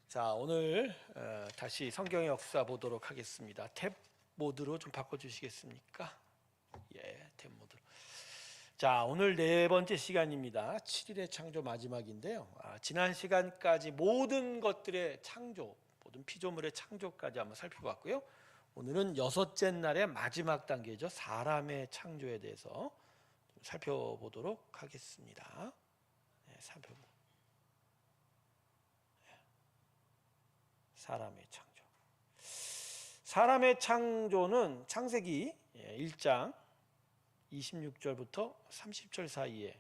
자, 오늘 다시 성경의 역사 보도록 하겠습니다. 탭 모드로 좀 바꿔주시겠습니까? 예, 탭 모드로. 자, 오늘 네 번째 시간입니다. 7일의 창조 마지막인데요. 지난 시간까지 모든 것들의 창조, 모든 피조물의 창조까지 한번 살펴봤고요. 오늘은 여섯째 날의 마지막 단계죠. 사람의 창조에 대해서 좀 살펴보도록 하겠습니다. 네, 사람의 창조. 사람의 창조는 창세기 1장 26절부터 30절 사이에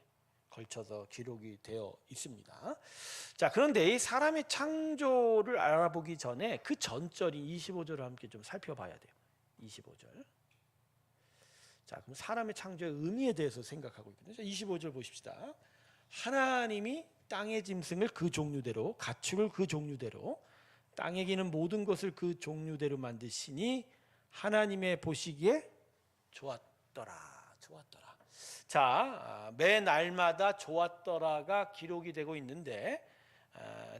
걸쳐서 기록이 되어 있습니다. 자, 그런데 이 사람의 창조를 알아보기 전에 그 전절인 25절을 함께 좀 살펴봐야 돼요. 25절. 자, 그럼 사람의 창조의 의미에 대해서 생각하고 있거든요. 25절 보십시다. 하나님이 땅의 짐승을 그 종류대로, 가축을 그 종류대로, 땅에 기는 모든 것을 그 종류대로 만드시니 하나님의 보시기에 좋았더라. 자, 매 날마다 좋았더라가 기록이 되고 있는데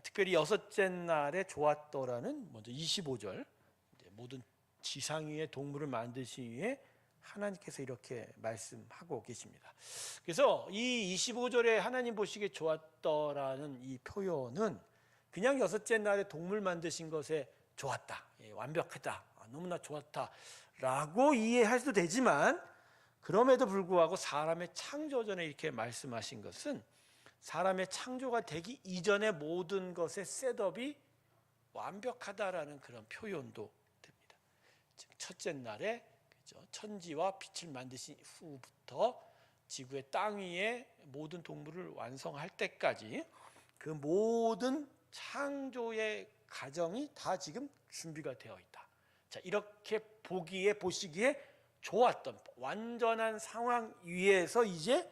특별히 여섯째 날에 좋았더라는 먼저 25절, 모든 지상 위의 동물을 만드시기 위해 하나님께서 이렇게 말씀하고 계십니다. 그래서 이 25절에 하나님 보시기에 좋았더라는 이 표현은 그냥 여섯째 날에 동물 만드신 것에 좋았다, 완벽하다, 너무나 좋았다 라고 이해할 수도 되지만, 그럼에도 불구하고 사람의 창조 전에 이렇게 말씀하신 것은 사람의 창조가 되기 이전의 모든 것의 셋업이 완벽하다라는 그런 표현도 됩니다. 즉 첫째 날에 천지와 빛을 만드신 후부터 지구의 땅 위에 모든 동물을 완성할 때까지 그 모든 창조의 과정이 다 지금 준비가 되어 있다. 자, 이렇게 보시기에 좋았던 완전한 상황 위에서 이제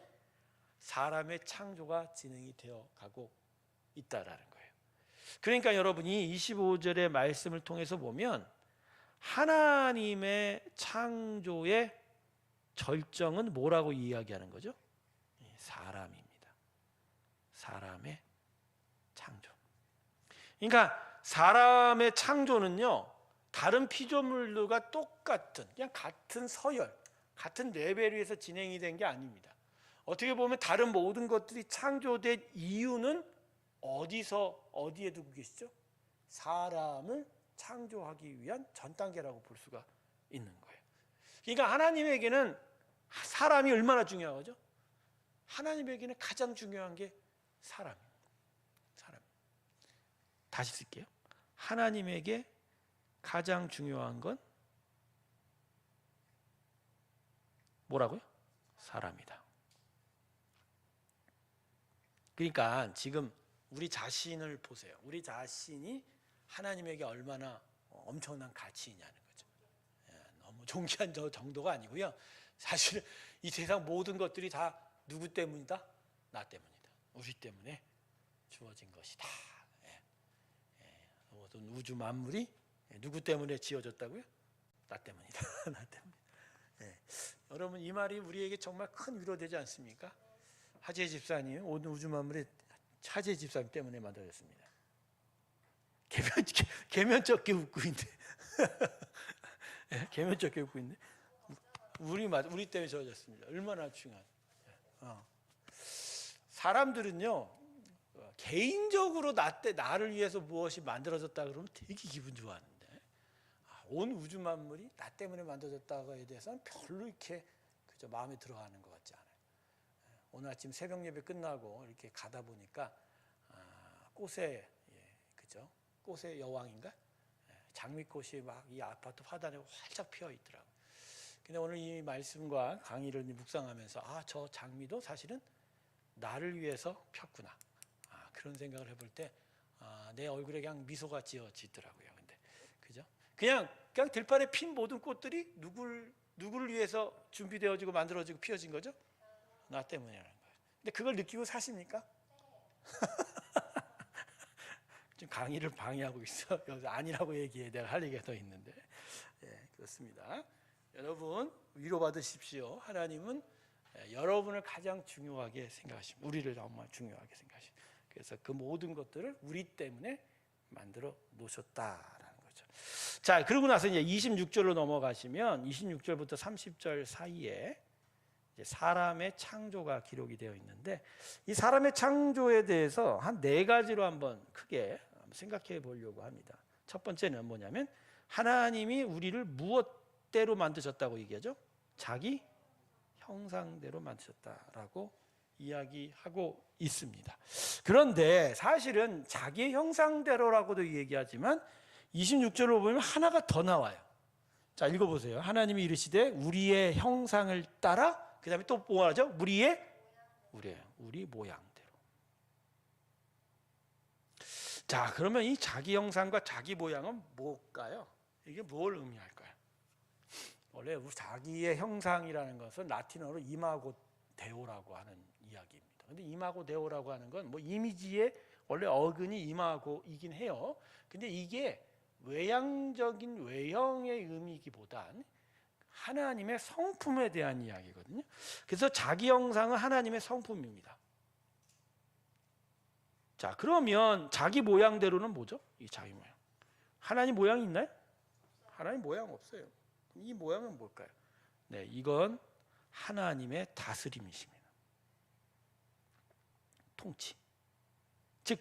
사람의 창조가 진행이 되어 가고 있다라는 거예요. 그러니까 여러분이 25절의 말씀을 통해서 보면 하나님의 창조의 절정은 뭐라고 이야기하는 거죠? 사람입니다. 사람의 창조. 그러니까 사람의 창조는요, 다른 피조물들과 똑같은, 그냥 같은 서열, 같은 레벨 위에서 진행이 된 게 아닙니다. 어떻게 보면 다른 모든 것들이 창조된 이유는 어디에 두고 계시죠? 사람을 창조하기 위한 전 단계라고 볼 수가 있는 거예요. 그러니까 하나님에게는 사람이 얼마나 중요하죠? 하나님에게는 가장 중요한 게 사람입니다. 사람. 다시 쓸게요. 하나님에게 가장 중요한 건 뭐라고요? 사람이다. 그러니까 지금 우리 자신을 보세요. 우리 자신이 하나님에게 얼마나 엄청난 가치 있냐는 거죠. 너무 존귀한 정도가 아니고요. 사실은 이 세상 모든 것들이 다 누구 때문이다? 나 때문이다. 우리 때문에 주어진 것이다. 모든 우주 만물이 누구 때문에 지어졌다고요? 나 때문이다. 나 때문이다. 여러분, 이 말이 우리에게 정말 큰 위로되지 않습니까? 하재 집사님, 모든 우주 만물이 하재 집사님 때문에 만들어졌습니다. 개면쩍게 웃고 있네. 개면쩍게 웃고 있네. 우리 때문에 지어졌습니다. 얼마나 중요한. 사람들은요, 개인적으로 나를 위해서 무엇이 만들어졌다 그러면 되게 기분 좋아하는데, 온 우주 만물이 나 때문에 만들어졌다고에 대해서는 별로 이렇게 그저 마음에 들어하는 것 같지 않아요. 오늘 아침 새벽 예배 끝나고 이렇게 가다 보니까 꽃의 여왕인가? 장미꽃이 막 이 아파트 화단에 활짝 피어 있더라고요. 근데 오늘 이 말씀과 강의를 묵상하면서 저 장미도 사실은 나를 위해서 폈구나. 그런 생각을 해볼 때 내 얼굴에 그냥 미소가 지어지더라고요. 근데 그죠? 그냥 들판에 핀 모든 꽃들이 누구를 위해서 준비되어지고 만들어지고 피어진 거죠? 나 때문이라는 거예요. 근데 그걸 느끼고 사십니까? 지금 강의를 방해하고 있어. 여기서 아니라고 얘기해. 내가 할 얘기가 더 있는데. 그렇습니다. 여러분, 위로받으십시오. 하나님은 여러분을 가장 중요하게 생각하십니다. 우리를 정말 중요하게 생각하십니다. 그래서 그 모든 것들을 우리 때문에 만들어 놓으셨다라는 거죠. 자, 그러고 나서 이제 26절로 넘어가시면 26절부터 30절 사이에 이제 사람의 창조가 기록이 되어 있는데, 이 사람의 창조에 대해서 한 네 가지로 한번 크게 생각해 보려고 합니다. 첫 번째는 뭐냐면 하나님이 우리를 무엇대로 만드셨다고 얘기하죠? 자기 형상대로 만드셨다라고 이야기하고 있습니다. 그런데 사실은 자기의 형상대로라고도 얘기하지만 26절로 보면 하나가 더 나와요. 자, 읽어보세요. 하나님이 이르시되 우리의 형상을 따라, 그 다음에 또 뭐하죠? 우리 모양대로. 자, 그러면 이 자기 형상과 자기 모양은 뭘까요? 이게 뭘 의미할까요? 원래 우리 자기의 형상이라는 것은 라틴어로 이마고 데오라고 하는 이야기입니다. 근데 이마고 데오라고 하는 건 뭐 이미지의 원래 어근이 이마고이긴 해요. 근데 이게 외향적인 외형의 의미이기보단 하나님의 성품에 대한 이야기거든요. 그래서 자기 형상은 하나님의 성품입니다. 자, 그러면 자기 모양대로는 뭐죠? 이 자기 모양. 하나님 모양이 있나요? 하나님 모양 없어요. 이 모양은 뭘까요? 네, 이건 하나님의 다스림이십니다. 통치. 즉,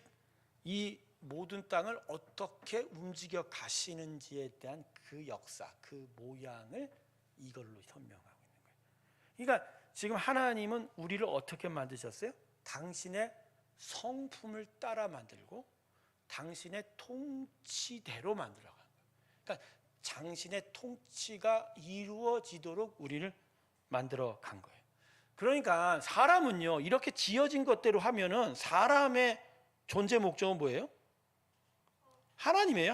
이 모든 땅을 어떻게 움직여 가시는지에 대한 그 역사, 그 모양을 이걸로 설명하고 있는 거예요. 그러니까 지금 하나님은 우리를 어떻게 만드셨어요? 당신의 성품을 따라 만들고 당신의 통치대로 만들어간 거예요. 그러니까 당신의 통치가 이루어지도록 우리를 만들어 간 거예요. 그러니까 사람은요, 이렇게 지어진 것대로 하면은 사람의 존재 목적은 뭐예요? 하나님이에요.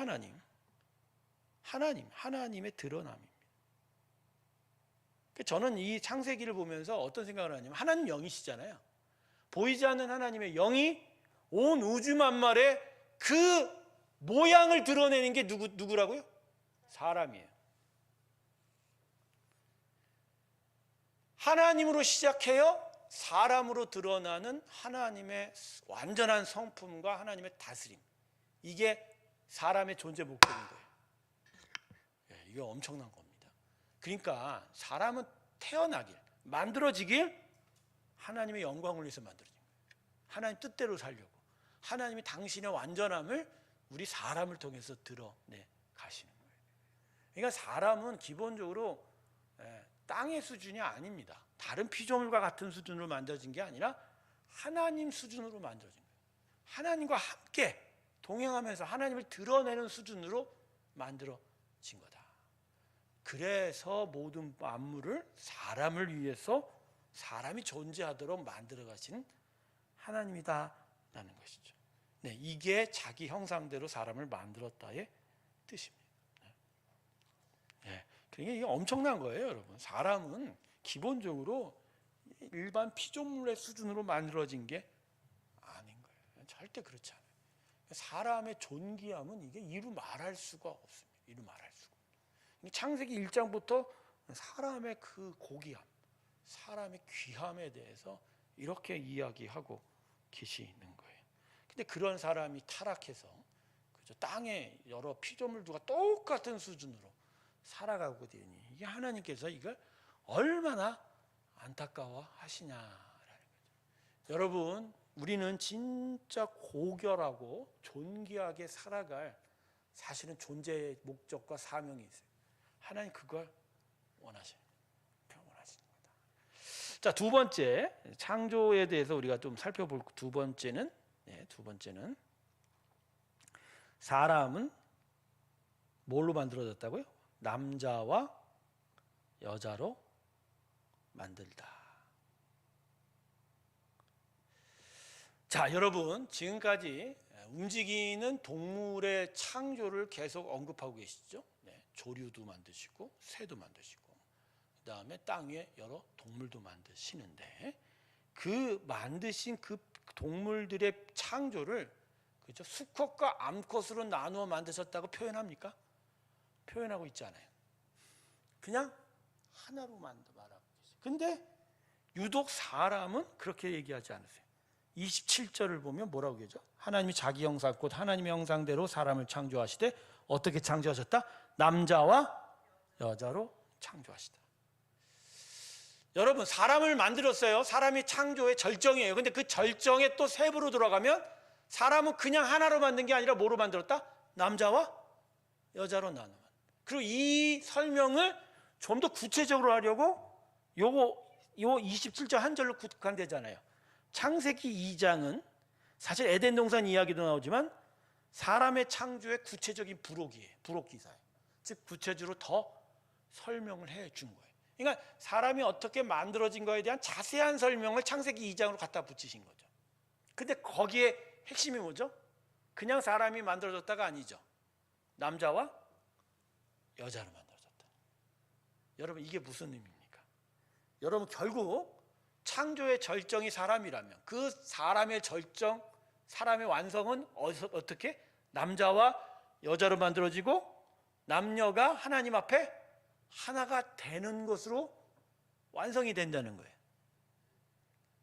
하나님의 드러남입니다. 저는 이 창세기를 보면서 어떤 생각을 하냐면, 하나님 영이시잖아요. 보이지 않는 하나님의 영이 온 우주 만물에 그 모양을 드러내는 게 누구라고요? 사람이에요. 하나님으로 시작해요. 사람으로 드러나는 하나님의 완전한 성품과 하나님의 다스림. 이게 사람의 존재 목적인 거예요. 이게 엄청난 겁니다. 그러니까 사람은 태어나길, 만들어지길 하나님의 영광을 위해서 만들어진 거예요. 하나님 뜻대로 살려고. 하나님이 당신의 완전함을 우리 사람을 통해서 드러내 가시는 거예요. 그러니까 사람은 기본적으로 땅의 수준이 아닙니다. 다른 피조물과 같은 수준으로 만들어진 게 아니라 하나님 수준으로 만들어진 거예요. 하나님과 함께 동행하면서 하나님을 드러내는 수준으로 만들어진 거다. 그래서 모든 만물을 사람을 위해서 사람이 존재하도록 만들어 가신 하나님이다라는 것이죠. 네, 이게 자기 형상대로 사람을 만들었다의 뜻입니다. 네, 그러니까 이게 엄청난 거예요, 여러분. 사람은 기본적으로 일반 피조물의 수준으로 만들어진 게 아닌 거예요. 절대 그렇지 않아요. 사람의 존귀함은 이게 이루 말할 수가 없습니다. 이루 말할 수가. 창세기 1장부터 사람의 그 고귀함, 사람의 귀함에 대해서 이렇게 이야기하고 계시는 거예요. 근데 그런 사람이 타락해서 그죠? 땅에 여러 피조물들과 똑같은 수준으로 살아가고 되니 이게 하나님께서 이걸 얼마나 안타까워 하시냐라는 거죠. 여러분, 우리는 진짜 고결하고 존귀하게 살아갈 사실은 존재의 목적과 사명이 있어요. 하나님 그걸 원하시는 겁니다. 자, 두 번째, 창조에 대해서 우리가 좀 살펴볼 두 번째는 사람은 뭘로 만들어졌다고요? 남자와 여자로 만들다. 자, 여러분, 지금까지 움직이는 동물의 창조를 계속 언급하고 계시죠? 네, 조류도 만드시고 새도 만드시고 그 다음에 땅 위에 여러 동물도 만드시는데, 그 만드신 그 동물들의 창조를 그렇죠? 수컷과 암컷으로 나누어 만드셨다고 표현합니까? 표현하고 있지 않아요. 그냥 하나로 말하고 계세요. 근데 유독 사람은 그렇게 얘기하지 않으세요. 27절을 보면 뭐라고 그러죠? 하나님이 자기 형상 곧 하나님의 형상대로 사람을 창조하시되 어떻게 창조하셨다? 남자와 여자로 창조하시다. 여러분, 사람을 만들었어요. 사람이 창조의 절정이에요. 근데 그 절정에 또 세부로 들어가면 사람은 그냥 하나로 만든 게 아니라 뭐로 만들었다? 남자와 여자로 나누. 그리고 이 설명을 좀 더 구체적으로 하려고 요 27절 한 절로 국한되잖아요. 창세기 2장은 사실 에덴 동산 이야기도 나오지만 사람의 창조의 구체적인 부록이에요. 부록 기사예요. 즉 구체적으로 더 설명을 해 준 거예요. 그러니까 사람이 어떻게 만들어진 거에 대한 자세한 설명을 창세기 2장으로 갖다 붙이신 거죠. 근데 거기에 핵심이 뭐죠? 그냥 사람이 만들어졌다가 아니죠. 남자와 여자로 만들어졌다. 여러분, 이게 무슨 의미입니까? 여러분, 결국 창조의 절정이 사람이라면 그 사람의 절정, 사람의 완성은 어떻게? 남자와 여자로 만들어지고 남녀가 하나님 앞에 하나가 되는 것으로 완성이 된다는 거예요.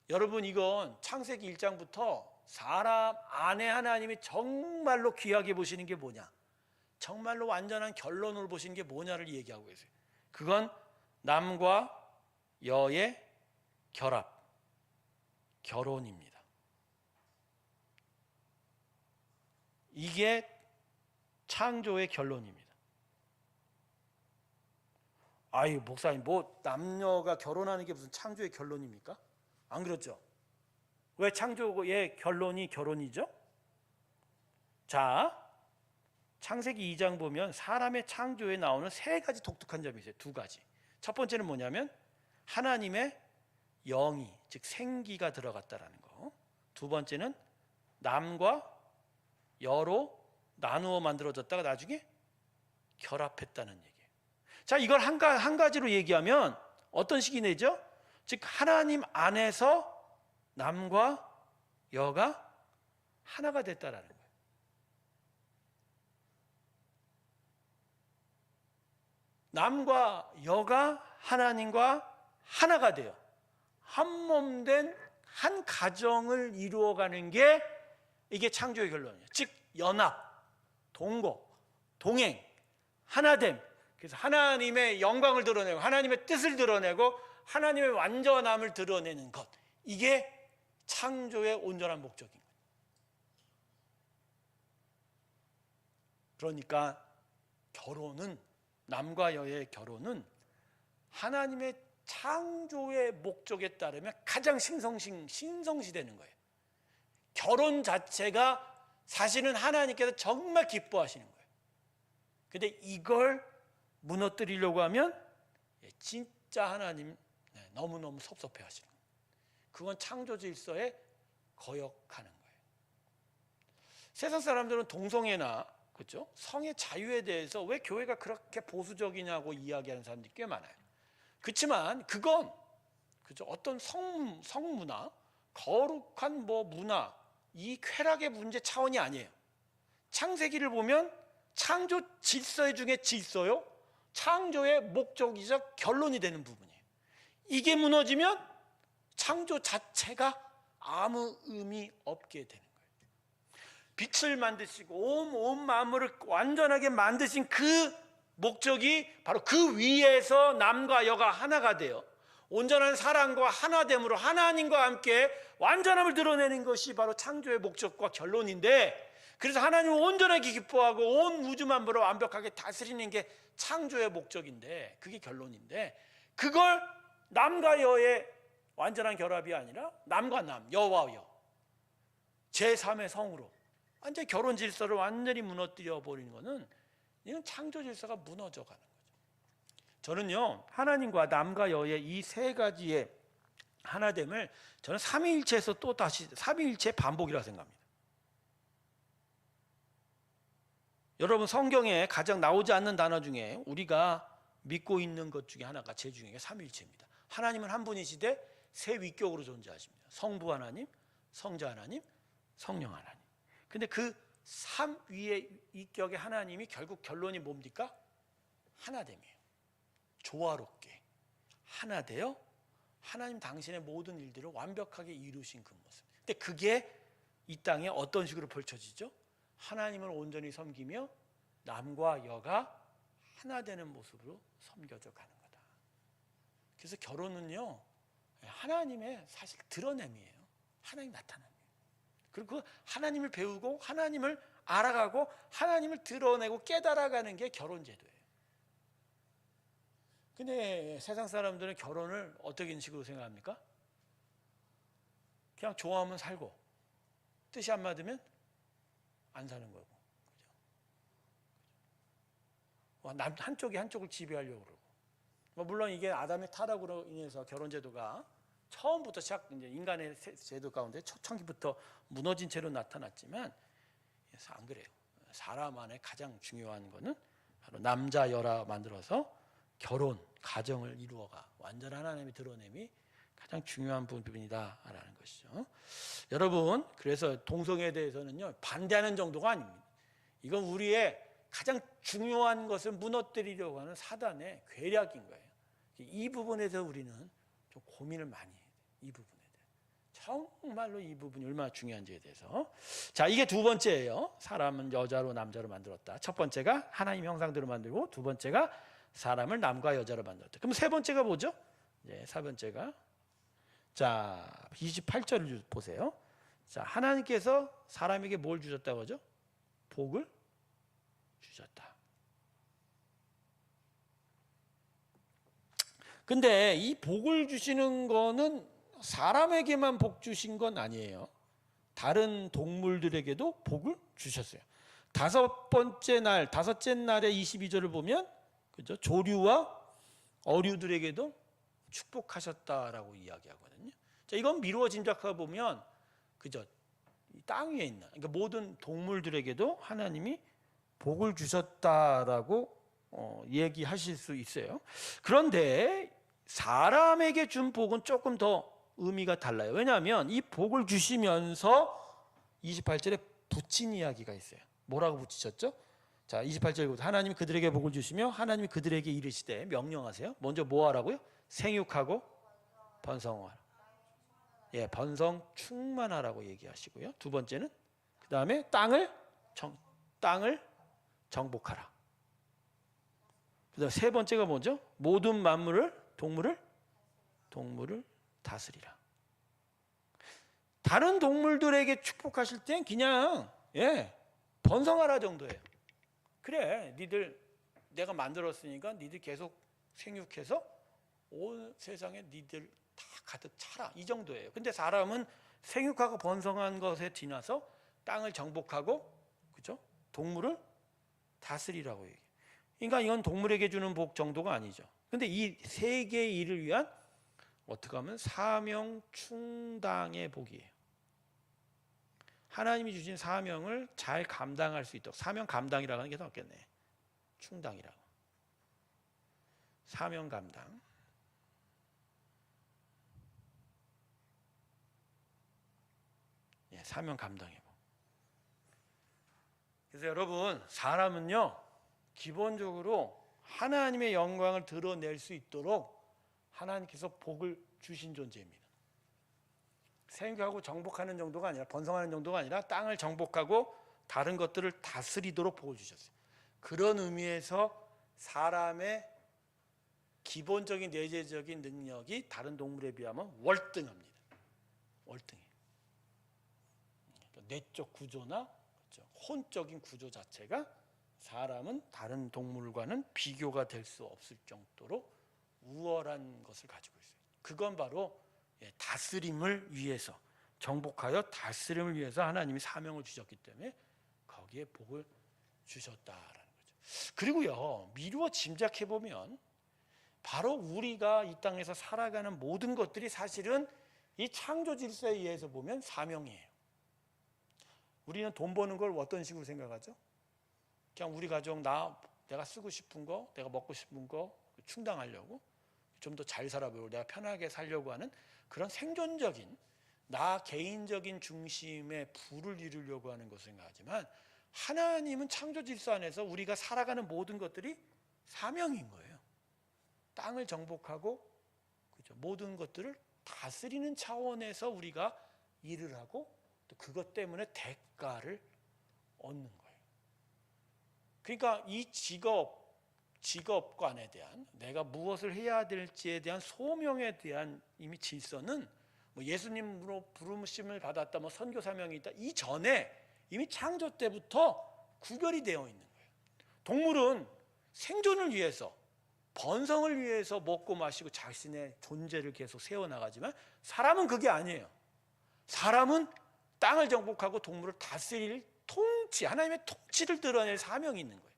여러분, 이건 창세기 1장부터 사람 안에 하나님이 정말로 귀하게 보시는 게 뭐냐, 정말로 완전한 결론으로 보시는 게 뭐냐를 얘기하고 계세요. 그건 남과 여의 결합, 결혼입니다. 이게 창조의 결론입니다. 아이, 목사님, 뭐 남녀가 결혼하는 게 무슨 창조의 결론입니까? 안 그렇죠? 왜 창조의 결론이 결혼이죠? 자, 창세기 2장 보면 사람의 창조에 나오는 세 가지 독특한 점이 있어요. 두 가지. 첫 번째는 뭐냐면 하나님의 영이, 즉 생기가 들어갔다라는 거. 두 번째는 남과 여로 나누어 만들어졌다가 나중에 결합했다는 얘기예요. 자, 이걸 한 가지로 얘기하면 어떤 식이 되죠? 즉 하나님 안에서 남과 여가 하나가 됐다라는 거예요. 남과 여가 하나님과 하나가 돼요. 한 몸 된 한 가정을 이루어가는 게 이게 창조의 결론이에요. 즉 연합, 동거, 동행, 하나됨. 그래서 하나님의 영광을 드러내고 하나님의 뜻을 드러내고 하나님의 완전함을 드러내는 것, 이게 창조의 온전한 목적인 거예요. 그러니까 결혼은, 남과 여의 결혼은 하나님의 창조의 목적에 따르면 가장 신성시되는 거예요. 결혼 자체가 사실은 하나님께서 정말 기뻐하시는 거예요. 근데 이걸 무너뜨리려고 하면 진짜 하나님 너무너무 섭섭해 하시는 거예요. 그건 창조 질서에 거역하는 거예요. 세상 사람들은 동성애나, 그렇죠? 성의 자유에 대해서 왜 교회가 그렇게 보수적이냐고 이야기하는 사람들이 꽤 많아요. 그렇지만 그건, 그죠, 어떤 성문화, 거룩한 문화, 이 쾌락의 문제 차원이 아니에요. 창세기를 보면 창조 질서 중에 질서요, 창조의 목적이자 결론이 되는 부분이에요. 이게 무너지면 창조 자체가 아무 의미 없게 되는 거예요. 빛을 만드시고 온 만물을 완전하게 만드신 그 목적이 바로 그 위에서 남과 여가 하나가 되어 온전한 사랑과 하나됨으로 하나님과 함께 완전함을 드러내는 것이 바로 창조의 목적과 결론인데, 그래서 하나님은 온전하게 기뻐하고 온 우주 만물을 완벽하게 다스리는 게 창조의 목적인데, 그게 결론인데, 그걸 남과 여의 완전한 결합이 아니라 남과 남, 여와 여, 제3의 성으로 완전히 결혼 질서를 완전히 무너뜨려 버리는 것은, 이건 창조 질서가 무너져 가는 거죠. 저는요, 하나님과 남과 여의 이 세 가지의 하나됨을 저는 삼위일체에서 또 다시 삼위일체 반복이라고 생각합니다. 여러분, 성경에 가장 나오지 않는 단어 중에 우리가 믿고 있는 것 중에 하나가 제 중에 삼위일체입니다. 하나님은 한 분이시되 세 위격으로 존재하십니다. 성부 하나님, 성자 하나님, 성령 하나님. 근데 그 삼위의 위격의 하나님이 결국 결론이 뭡니까? 하나됨이에요. 조화롭게 하나 되어 하나님 당신의 모든 일들을 완벽하게 이루신 그 모습. 근데 그게 이 땅에 어떤 식으로 펼쳐지죠? 하나님을 온전히 섬기며 남과 여가 하나 되는 모습으로 섬겨져 가는 거다. 그래서 결혼은요, 하나님의 사실 드러냄이에요. 하나님 나타남이에요. 그리고 그 하나님을 배우고 하나님을 알아가고 하나님을 드러내고 깨달아가는 게 결혼 제도예요. 근데 세상 사람들은 결혼을 어떻게 식으로 생각합니까? 그냥 좋아하면 살고 뜻이 안 맞으면 안 사는 거고, 그죠? 한쪽이 한쪽을 지배하려고 그러고. 물론 이게 아담의 타락으로 인해서 결혼 제도가 처음부터 이제 인간의 제도 가운데 초창기부터 무너진 채로 나타났지만 안 그래요. 사람 안에 가장 중요한 거는 바로 남자 여라 만들어서 결혼, 가정을 이루어가 완전한 하나님의 드러냄이 가장 중요한 부분이다라는 것이죠. 여러분, 그래서 동성애에 대해서는요, 반대하는 정도가 아닙니다. 이건 우리의 가장 중요한 것을 무너뜨리려고 하는 사단의 괴략인 거예요. 이 부분에서 우리는 좀 고민을 많이 해요. 이 부분에 대해. 정말로 이 부분이 얼마나 중요한지에 대해서. 자, 이게 두 번째예요. 사람은 여자로 남자로 만들었다. 첫 번째가 하나님 형상대로 만들고, 두 번째가 사람을 남과 여자로 만들었다. 그럼 세 번째가 뭐죠? 네, 세 번째가, 자, 28절을 보세요. 자, 하나님께서 사람에게 뭘 주셨다고 하죠? 복을 주셨다. 근데 이 복을 주시는 거는 사람에게만 복 주신 건 아니에요. 다른 동물들에게도 복을 주셨어요. 다섯째 날의 22절을 보면, 그죠? 조류와 어류들에게도 축복하셨다라고 이야기하거든요. 자, 이건 미루어 짐작해 보면, 그죠? 땅 위에 있는, 그러니까 모든 동물들에게도 하나님이 복을 주셨다라고 얘기하실 수 있어요. 그런데 사람에게 준 복은 조금 더 의미가 달라요. 왜냐하면 이 복을 주시면서 28절에 붙인 이야기가 있어요. 뭐라고 붙이셨죠? 자, 28절부터 하나님이 그들에게 복을 주시며 하나님이 그들에게 이르시되 명령하세요. 먼저 뭐 하라고요? 생육하고 번성하라. 예, 번성 충만하라고 얘기하시고요. 두 번째는 그 다음에 땅을 정복하라. 그다음 세 번째가 뭐죠? 모든 만물을 동물을 다스리라. 다른 동물들에게 축복하실 땐 그냥 번성하라 정도예요. 그래, 니들 내가 만들었으니까 니들 계속 생육해서 온 세상에 니들 다 가득 차라, 이 정도예요. 근데 사람은 생육하고 번성한 것에 지나서 땅을 정복하고, 그죠? 동물을 다스리라고 얘기해요. 그러니까 이건 동물에게 주는 복 정도가 아니죠. 근데 이 세 개의 일을 위한 어떻게 하면 사명 충당의 복이에요. 하나님이 주신 사명을 잘 감당할 수 있도록, 사명 감당이라고 하는 게 더 낫겠네. 충당이라고. 사명 감당. 사명 감당의 복. 그래서 여러분, 사람은요, 기본적으로 하나님의 영광을 드러낼 수 있도록 하나님께서 복을 주신 존재입니다. 생육하고 정복하는 정도가 아니라, 번성하는 정도가 아니라 땅을 정복하고 다른 것들을 다스리도록 복을 주셨어요. 그런 의미에서 사람의 기본적인 내재적인 능력이 다른 동물에 비하면 월등합니다. 월등해요. 내적 구조나 혼적인 구조 자체가 사람은 다른 동물과는 비교가 될 수 없을 정도로 우월한 것을 가지고 있어요. 그건 바로 다스림을 위해서, 정복하여 다스림을 위해서 하나님이 사명을 주셨기 때문에 거기에 복을 주셨다라는 거죠. 그리고요, 미루어 짐작해 보면 바로 우리가 이 땅에서 살아가는 모든 것들이 사실은 이 창조 질서에 의해서 보면 사명이에요. 우리는 돈 버는 걸 어떤 식으로 생각하죠? 그냥 우리 가족 내가 쓰고 싶은 거, 내가 먹고 싶은 거 충당하려고, 좀 더 잘 살아보려고, 내가 편하게 살려고 하는 그런 생존적인, 나 개인적인 중심의 부를 이루려고 하는 것을 생각하지만, 하나님은 창조 질서 안에서 우리가 살아가는 모든 것들이 사명인 거예요. 땅을 정복하고, 그죠? 모든 것들을 다스리는 차원에서 우리가 일을 하고 또 그것 때문에 대가를 얻는 거예요. 그러니까 이 직업관에 대한 내가 무엇을 해야 될지에 대한 소명에 대한 이미 질서는 뭐 예수님으로 부르심을 받았다, 뭐 선교 사명이 있다 이전에 이미 창조 때부터 구별이 되어 있는 거예요. 동물은 생존을 위해서 번성을 위해서 먹고 마시고 자신의 존재를 계속 세워나가지만 사람은 그게 아니에요. 사람은 땅을 정복하고 동물을 다스릴 통치, 하나님의 통치를 드러낼 사명이 있는 거예요.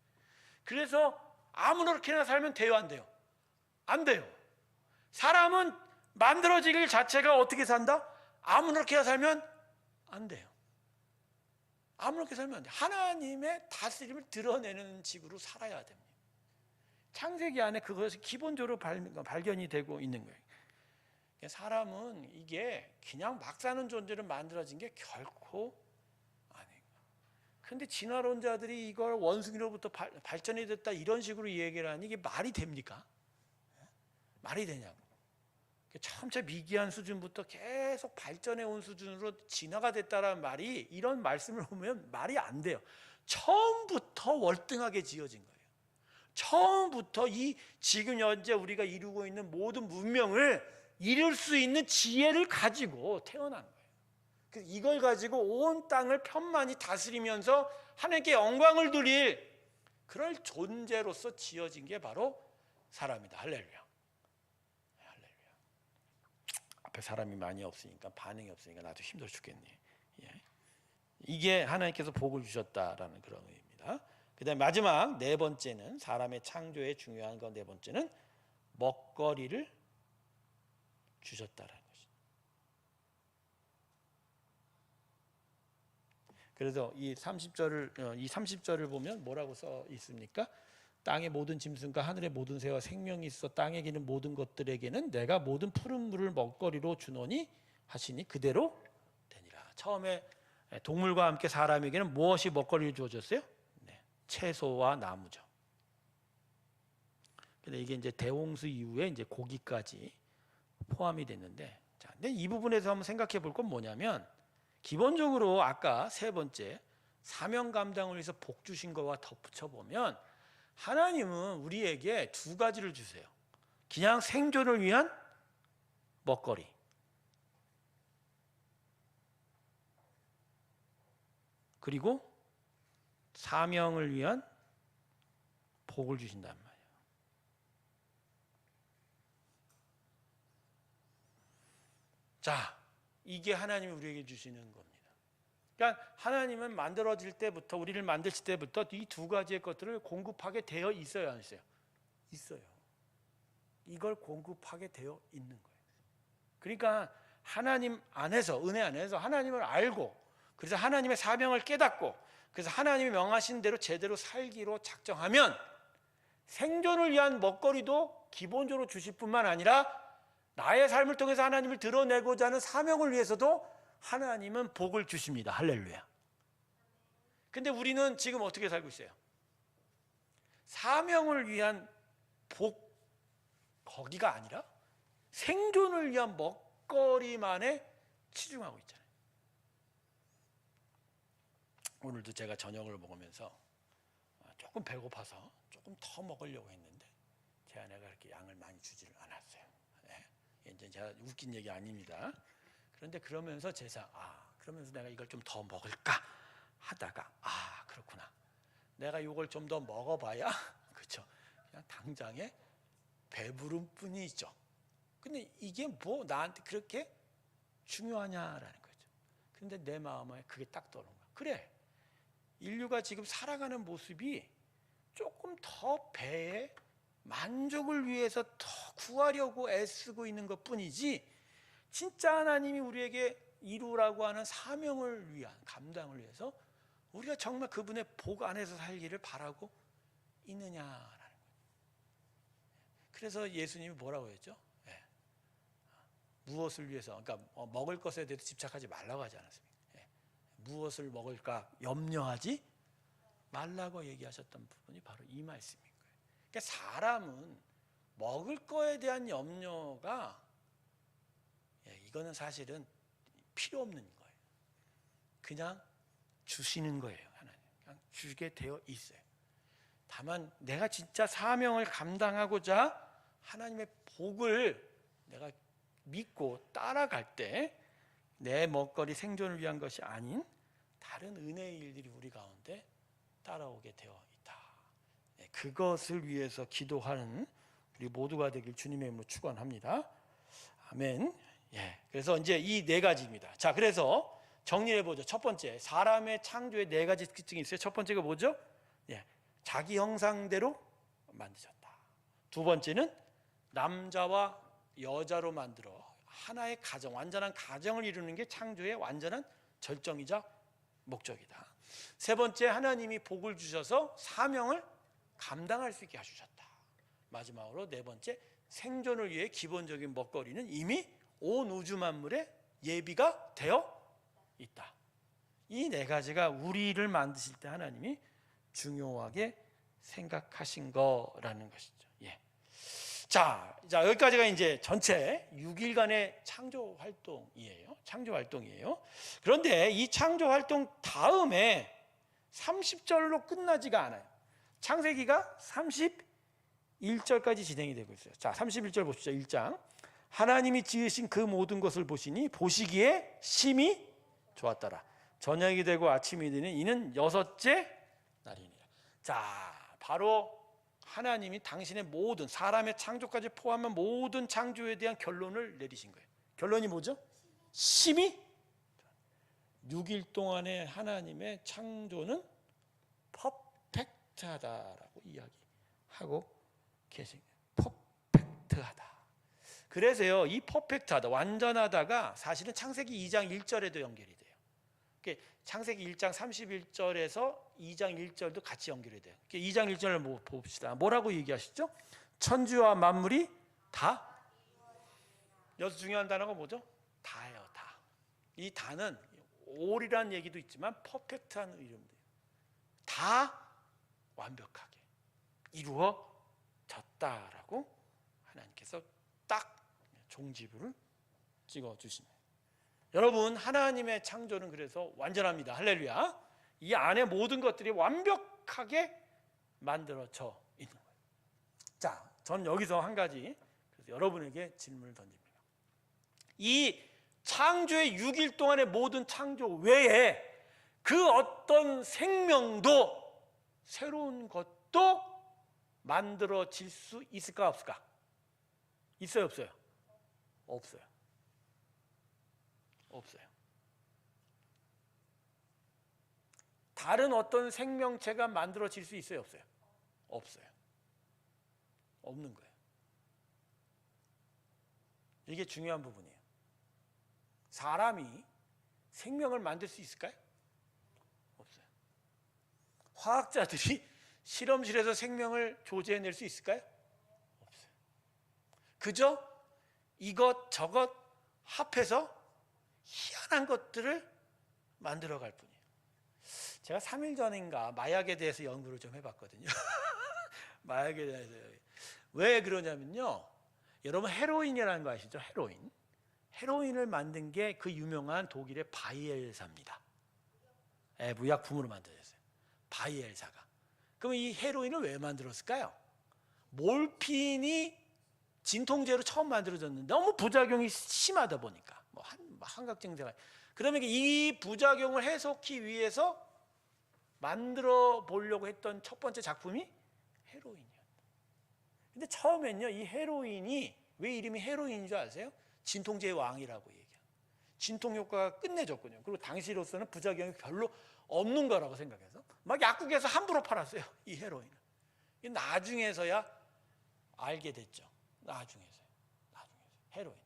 그래서 아무렇게나 살면 돼요, 안 돼요? 안 돼요. 사람은 만들어지길 자체가 어떻게 산다? 아무렇게나 살면 안 돼요. 아무렇게 살면 안 돼요. 하나님의 다스림을 드러내는 식으로 살아야 됩니다. 창세기 안에 그것이 기본적으로 발견이 되고 있는 거예요. 사람은 이게 그냥 막 사는 존재로 만들어진 게 결코 아니에요. 그런데 진화론자들이 이걸 원숭이로부터 발전이 됐다 이런 식으로 얘기를 하니 이게 말이 됩니까? 말이 되냐고. 점차 미개한 수준부터 계속 발전해 온 수준으로 진화가 됐다라는 말이, 이런 말씀을 보면 말이 안 돼요. 처음부터 월등하게 지어진 거예요. 처음부터 이 지금 현재 우리가 이루고 있는 모든 문명을 이룰 수 있는 지혜를 가지고 태어난 거예요. 그래서 이걸 가지고 온 땅을 편만히 다스리면서 하나님께 영광을 드릴 그럴 존재로서 지어진 게 바로 사람이다. 할렐루야. 할렐루야. 앞에 사람이 많이 없으니까, 반응이 없으니까 나도 힘들어 죽겠네. 예. 이게 하나님께서 복을 주셨다라는 그런 의미입니다. 그 다음에 마지막 네 번째는, 사람의 창조에 중요한 건 네 번째는 먹거리를 주셨다라는 것이죠. 그래서 이 30절을 보면 뭐라고 써 있습니까? 땅의 모든 짐승과 하늘의 모든 새와 생명이 있어 땅에 기는 모든 것들에게는 내가 모든 푸른 물을 먹거리로 주노니 하시니 그대로 되니라. 처음에 동물과 함께 사람에게는 무엇이 먹거리를 주어졌어요? 네, 채소와 나무죠. 근데 이게 이제 대홍수 이후에 이제 고기까지 포함이 됐는데, 자, 근데 이 부분에서 한번 생각해 볼 건 뭐냐면, 기본적으로 아까 세 번째 사명 감당을 위해서 복 주신 거와 덧붙여 보면 하나님은 우리에게 두 가지를 주세요. 그냥 생존을 위한 먹거리, 그리고 사명을 위한 복을 주신단 말이에요. 자, 이게 하나님이 우리에게 주시는 겁니다. 그러니까 하나님은 만들어질 때부터, 우리를 만드실 때부터 이 두 가지의 것들을 공급하게 되어 있어요, 안 있어요? 있어요. 이걸 공급하게 되어 있는 거예요. 그러니까 하나님 안에서, 은혜 안에서 하나님을 알고, 그래서 하나님의 사명을 깨닫고, 그래서 하나님이 명하신 대로 제대로 살기로 작정하면 생존을 위한 먹거리도 기본적으로 주실 뿐만 아니라 나의 삶을 통해서 하나님을 드러내고자 하는 사명을 위해서도 하나님은 복을 주십니다. 할렐루야. 근데 우리는 지금 어떻게 살고 있어요? 사명을 위한 복, 거기가 아니라 생존을 위한 먹거리만에 치중하고 있잖아요. 오늘도 제가 저녁을 먹으면서 조금 배고파서 조금 더 먹으려고 했는데 제 아내가 그렇게 양을 많이 주지를 않았어요. 이제 제가 웃긴 얘기 아닙니다. 그런데 그러면서 제가 그러면서 내가 이걸 좀 더 먹을까 하다가 그렇구나. 내가 이걸 좀 더 먹어봐야 그렇죠. 그냥 당장에 배부른 뿐이죠. 근데 이게 뭐 나한테 그렇게 중요하냐라는 거죠. 근데 내 마음에 그게 딱 떠오른 거야. 그래. 인류가 지금 살아가는 모습이 조금 더 배에 만족을 위해서 더 구하려고 애쓰고 있는 것뿐이지, 진짜 하나님이 우리에게 이루라고 하는 사명을 위한 감당을 위해서 우리가 정말 그분의 복 안에서 살기를 바라고 있느냐라는 거예요. 그래서 예수님이 뭐라고 했죠? 무엇을 위해서, 그러니까 먹을 것에 대해서 집착하지 말라고 하지 않았습니까? 무엇을 먹을까 염려하지 말라고 얘기하셨던 부분이 바로 이 말씀인 거예요. 그러니까 사람은 먹을 거에 대한 염려가, 이거는 사실은 필요 없는 거예요. 그냥 주시는 거예요. 하나님 그냥 주게 되어 있어요. 다만 내가 진짜 사명을 감당하고자 하나님의 복을 내가 믿고 따라갈 때 내 먹거리 생존을 위한 것이 아닌 다른 은혜의 일들이 우리 가운데 따라오게 되어 있다. 그것을 위해서 기도하는 우리 모두가 되길 주님의 이름으로 축원합니다. 아멘. 그래서 이제 이 네 가지입니다. 자, 그래서 정리해 보죠. 첫 번째, 사람의 창조에 네 가지 특징이 있어요. 첫 번째가 뭐죠? 자기 형상대로 만드셨다. 두 번째는 남자와 여자로 만들어 하나의 가정, 완전한 가정을 이루는 게 창조의 완전한 절정이자 목적이다. 세 번째, 하나님이 복을 주셔서 사명을 감당할 수 있게 해주셨다. 마지막으로 네 번째, 생존을 위해 기본적인 먹거리는 이미 온 우주 만물에 예비가 되어 있다. 이 네 가지가 우리를 만드실 때 하나님이 중요하게 생각하신 거라는 것이죠. 자, 여기까지가 이제 전체 6일간의 창조 활동이에요. 그런데 이 창조 활동 다음에 30절로 끝나지가 않아요. 창세기가 31절까지 진행이 되고 있어요. 자, 31절 보십시오. 1장. 하나님이 지으신 그 모든 것을 보시니 보시기에 심히 좋았더라. 저녁이 되고 아침이 되는 이는 여섯째 날이니라. 자, 바로 하나님이 당신의 모든 사람의 창조까지 포함한 모든 창조에 대한 결론을 내리신 거예요. 결론이 뭐죠? 심히 6일 동안의 하나님의 창조는 퍼펙트하다라고 이야기하고 계신 거예요. 퍼펙트하다. 그래서요, 이 퍼펙트하다, 완전하다가 사실은 창세기 2장 1절에도 연결이 돼요. 창세기 1장 31절에서 2장 1절도 같이 연결이 돼요. 2장 1절을 봅시다. 뭐라고 얘기하시죠? 천지와 만물이 다. 여기서 중요한 단어가 뭐죠? 다예요. 다. 이 다는 올이라는 얘기도 있지만 퍼펙트한 이름이에요. 다 완벽하게 이루어졌다라고 하나님께서 딱 종지부를 찍어주십니다. 여러분, 하나님의 창조는 그래서 완전합니다. 할렐루야. 이 안에 모든 것들이 완벽하게 만들어져 있는 거예요. 자, 전 여기서 한 가지 그래서 여러분에게 질문을 던집니다. 이 창조의 6일 동안의 모든 창조 외에 그 어떤 생명도 새로운 것도 만들어질 수 있을까 없을까? 있어요 없어요? 없어요. 없어요. 다른 어떤 생명체가 만들어질 수 있어요 없어요? 없어요. 없는 거예요. 이게 중요한 부분이에요. 사람이 생명을 만들 수 있을까요? 없어요. 화학자들이 실험실에서 생명을 조제해낼 수 있을까요? 없어요. 그저 이것저것 합해서 희한한 것들을 만들어갈 뿐이에요. 제가 3일 전인가 마약에 대해서 연구를 좀 해봤거든요. 마약에 대해서. 왜 그러냐면요, 여러분 헤로인이라는 거 아시죠? 헤로인을 만든 게 그 유명한 독일의 바이엘사입니다. 무약품으로 만들어졌어요. 바이엘사가. 그럼 이 헤로인을 왜 만들었을까요? 몰핀이 진통제로 처음 만들어졌는데 너무 부작용이 심하다 보니까 환각 증세가. 그러면 이 부작용을 해소하기 위해서 만들어 보려고 했던 첫 번째 작품이 헤로인이었다. 근데 처음엔요, 이 헤로인이 왜 이름이 헤로인인 줄 아세요? 진통제의 왕이라고 얘기해요. 진통 효과가 끝내줬군요. 그리고 당시로서는 부작용이 별로 없는 거라고 생각해서 막 약국에서 함부로 팔았어요, 이 헤로인을. 나중에서야 알게 됐죠. 나중에서요. 헤로인.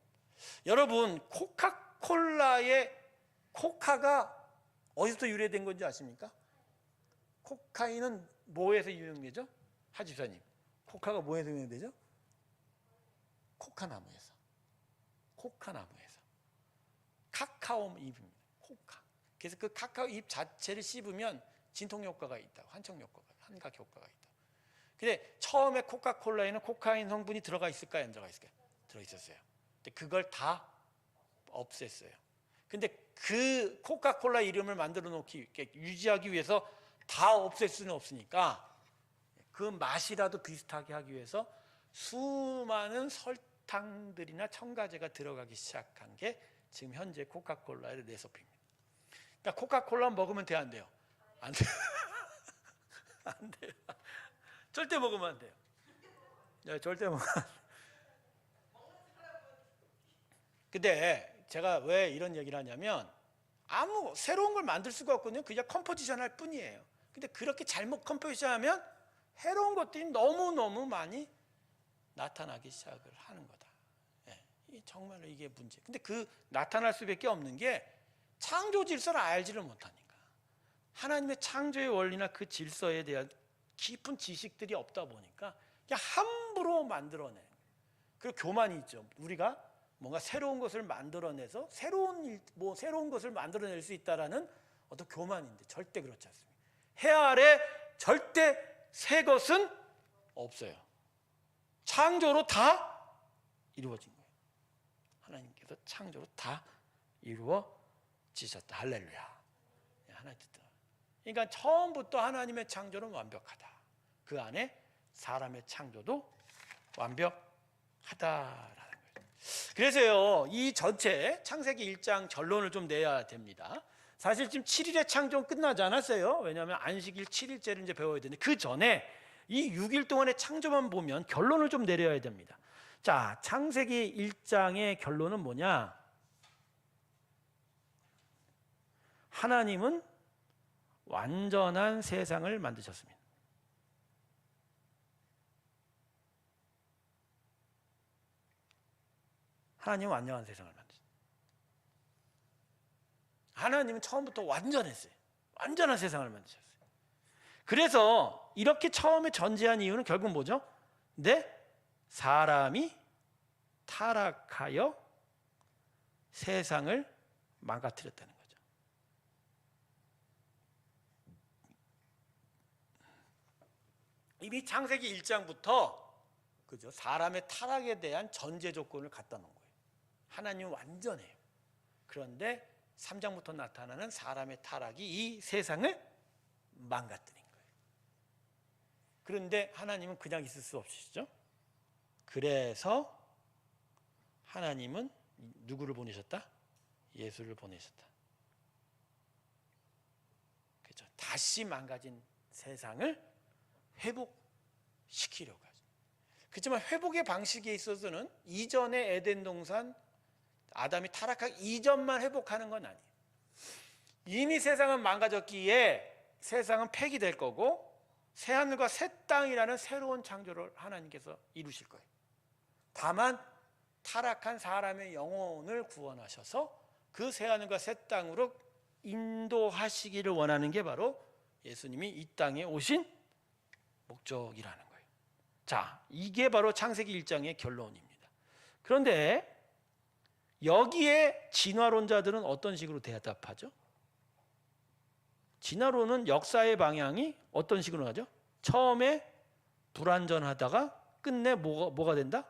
여러분, 코카콜라의 코카가 어디서 유래된 건지 아십니까? 코카인은 뭐에서 유명되죠? 하집사님, 코카가 뭐에서 유명되죠? 코카나무에서. 카카오 잎입니다. 코카. 그래서 그 카카오 잎 자체를 씹으면 진통 효과가 있다. 환각 효과가 있다. 근데 처음에 코카콜라에는 코카인 성분이 들어가 있을까요? 안 들어가 있을까요? 들어 있었어요. 근데 그걸 다 없앴어요. 근데 그 코카콜라 이름을 만들어 놓기, 유지하기 위해서 다 없앨 수는 없으니까 그 맛이라도 비슷하게 하기 위해서 수많은 설탕들이나 첨가제가 들어가기 시작한 게 지금 현재 코카콜라의 레시피입니다. 그러니까 코카콜라 먹으면 돼요, 안 돼요? 안 돼요. 안 돼요. 절대 먹으면 안 돼요. 네, 절대 먹으면 안 돼요. 근데 제가 왜 이런 얘기를 하냐면 아무 새로운 걸 만들 수가 없거든요. 그냥 컴포지션 할 뿐이에요. 근데 그렇게 잘못 컴포지션 하면 해로운 것들이 너무너무 많이 나타나기 시작을 하는 거다. 예, 정말로 이게 문제. 근데 그 나타날 수밖에 없는 게 창조 질서를 알지를 못하니까. 하나님의 창조의 원리나 그 질서에 대한 깊은 지식들이 없다 보니까 그냥 함부로 만들어내. 그리고 교만이 있죠. 우리가 뭔가 새로운 것을 만들어내서 새로운 것을 만들어낼 수 있다라는 어떤 교만인데 절대 그렇지 않습니다. 해 아래 절대 새 것은 없어요. 창조로 다 이루어진 거예요. 하나님께서 창조로 다 이루어지셨다. 할렐루야. 하나님 뜻대로. 그러니까 처음부터 하나님의 창조는 완벽하다. 그 안에 사람의 창조도 완벽하다라는 거예요. 그래서요, 이 전체 창세기 1장 결론을 좀 내야 됩니다. 사실 지금 7일의 창조는 끝나지 않았어요. 왜냐하면 안식일 7일째를 이제 배워야 되는데 그 전에 이 6일 동안의 창조만 보면 결론을 좀 내려야 됩니다. 자, 창세기 1장의 결론은 뭐냐? 하나님은 완전한 세상을 만드셨습니다. 하나님은 완전한 세상을 만드셨습니다. 하나님은 처음부터 완전했어요. 완전한 세상을 만드셨어요. 그래서 이렇게 처음에 전제한 이유는 결국 뭐죠? 사람이 타락하여 세상을 망가뜨렸다는 거죠. 이미 창세기 1장부터 그죠? 사람의 타락에 대한 전제 조건을 갖다 놓은 거예요. 하나님은 완전해요. 그런데 3장부터 나타나는 사람의 타락이 이 세상을 망가뜨린 거예요. 그런데 하나님은 그냥 있을 수 없으시죠? 그래서 하나님은 누구를 보내셨다? 예수를 보내셨다. 그렇죠? 다시 망가진 세상을 회복시키려고 하죠. 그렇지만 회복의 방식에 있어서는 이전의 에덴 동산 아담이 타락하기 이전만 회복하는 건 아니에요. 이미 세상은 망가졌기에 세상은 폐기될 거고 새하늘과 새 땅이라는 새로운 창조를 하나님께서 이루실 거예요. 다만 타락한 사람의 영혼을 구원하셔서 그 새하늘과 새 땅으로 인도하시기를 원하는 게 바로 예수님이 이 땅에 오신 목적이라는 거예요. 자, 이게 바로 창세기 1장의 결론입니다. 그런데 여기에 진화론자들은 어떤 식으로 대답하죠? 진화론은 역사의 방향이 어떤 식으로 가죠? 처음에 불완전하다가 끝내 뭐가 된다?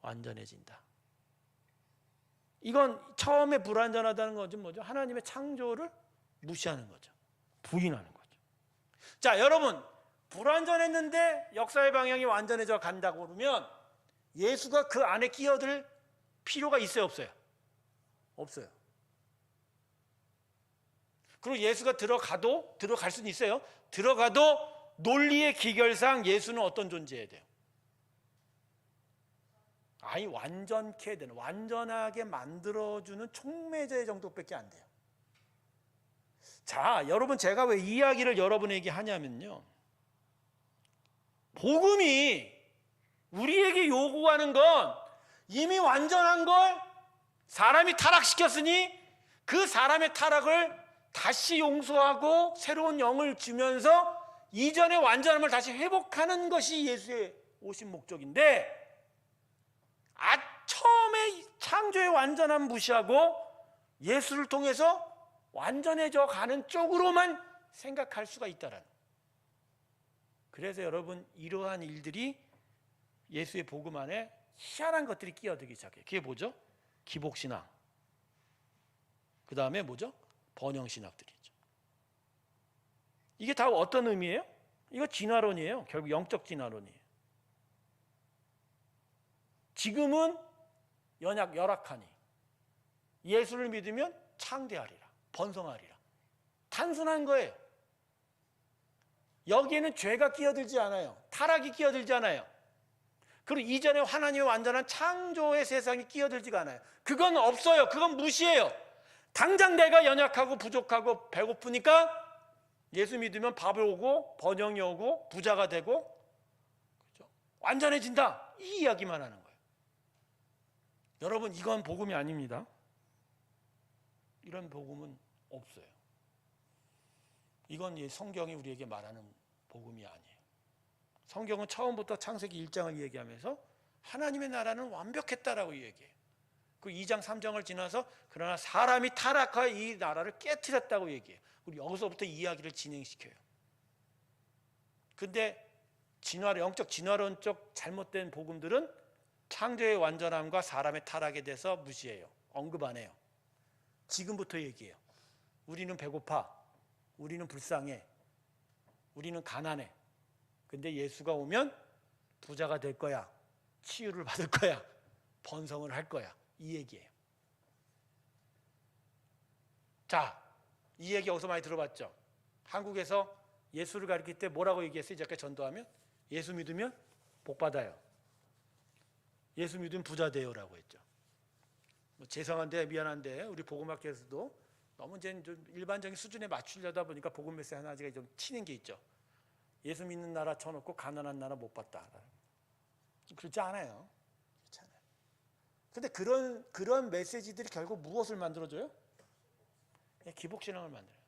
완전해진다. 이건 처음에 불완전하다는 것은 뭐죠? 하나님의 창조를 무시하는 거죠. 부인하는 거죠. 자, 여러분, 불완전했는데 역사의 방향이 완전해져 간다고 그러면 예수가 그 안에 끼어들 필요가 있어요, 없어요? 없어요. 그리고 예수가 들어갈 수는 있어요. 들어가도 논리의 기결상 예수는 어떤 존재여야 돼요? 아니, 완전케 해야 되는, 완전하게 만들어주는 촉매제 정도밖에 안 돼요. 자, 여러분, 제가 왜 이 이야기를 여러분에게 하냐면요, 복음이 우리에게 요구하는 건 이미 완전한 걸 사람이 타락시켰으니 그 사람의 타락을 다시 용서하고 새로운 영을 주면서 이전의 완전함을 다시 회복하는 것이 예수의 오신 목적인데, 처음에 창조의 완전함 무시하고 예수를 통해서 완전해져 가는 쪽으로만 생각할 수가 있다라는. 그래서 여러분, 이러한 일들이 예수의 복음 안에 희한한 것들이 끼어들기 시작해요. 그게 뭐죠? 기복신앙. 그 다음에 뭐죠? 번영신학들이죠. 이게 다 어떤 의미예요? 이거 진화론이에요. 결국 영적 진화론이에요. 지금은 열악하니 예수를 믿으면 창대하리라, 번성하리라. 단순한 거예요. 여기에는 죄가 끼어들지 않아요. 타락이 끼어들지 않아요. 그리고 이전에 하나님의 완전한 창조의 세상이 끼어들지가 않아요. 그건 없어요. 그건 무시해요. 당장 내가 연약하고 부족하고 배고프니까 예수 믿으면 밥이 오고 번영이 오고 부자가 되고, 그렇죠? 완전해진다, 이 이야기만 하는 거예요. 여러분, 이건 복음이 아닙니다. 이런 복음은 없어요. 이건 성경이 우리에게 말하는 복음이 아니에요. 성경은 처음부터 창세기 1장을 얘기하면서 하나님의 나라는 완벽했다라고 얘기해요. 그 2장 3장을 지나서 그러나 사람이 타락하여 이 나라를 깨트렸다고 얘기해요. 우리 여기서부터 이야기를 진행시켜요. 근데 영적 진화론적 잘못된 복음들은 창조의 완전함과 사람의 타락에 대해서 무시해요. 언급 안 해요. 지금부터 얘기해요. 우리는 배고파, 우리는 불쌍해, 우리는 가난해. 근데 예수가 오면 부자가 될 거야, 치유를 받을 거야, 번성을 할 거야, 이 얘기예요. 자, 이 얘기 어디서 많이 들어봤죠? 한국에서 예수를 가르칠 때 뭐라고 얘기했어요? 이제 전도하면 예수 믿으면 복 받아요, 예수 믿으면 부자 돼요라고 했죠. 죄송한데 미안한데 우리 복음학교에서도 너무 이제 좀 일반적인 수준에 맞추려다 보니까 복음 메시지 하나가 좀 튀는 게 있죠. 예수 믿는 나라 쳐놓고 가난한 나라 못 봤다. 그렇지 않아요. 그렇지 않아요. 근데 그런 메시지들이 결국 무엇을 만들어줘요? 기복신앙을 만들어요.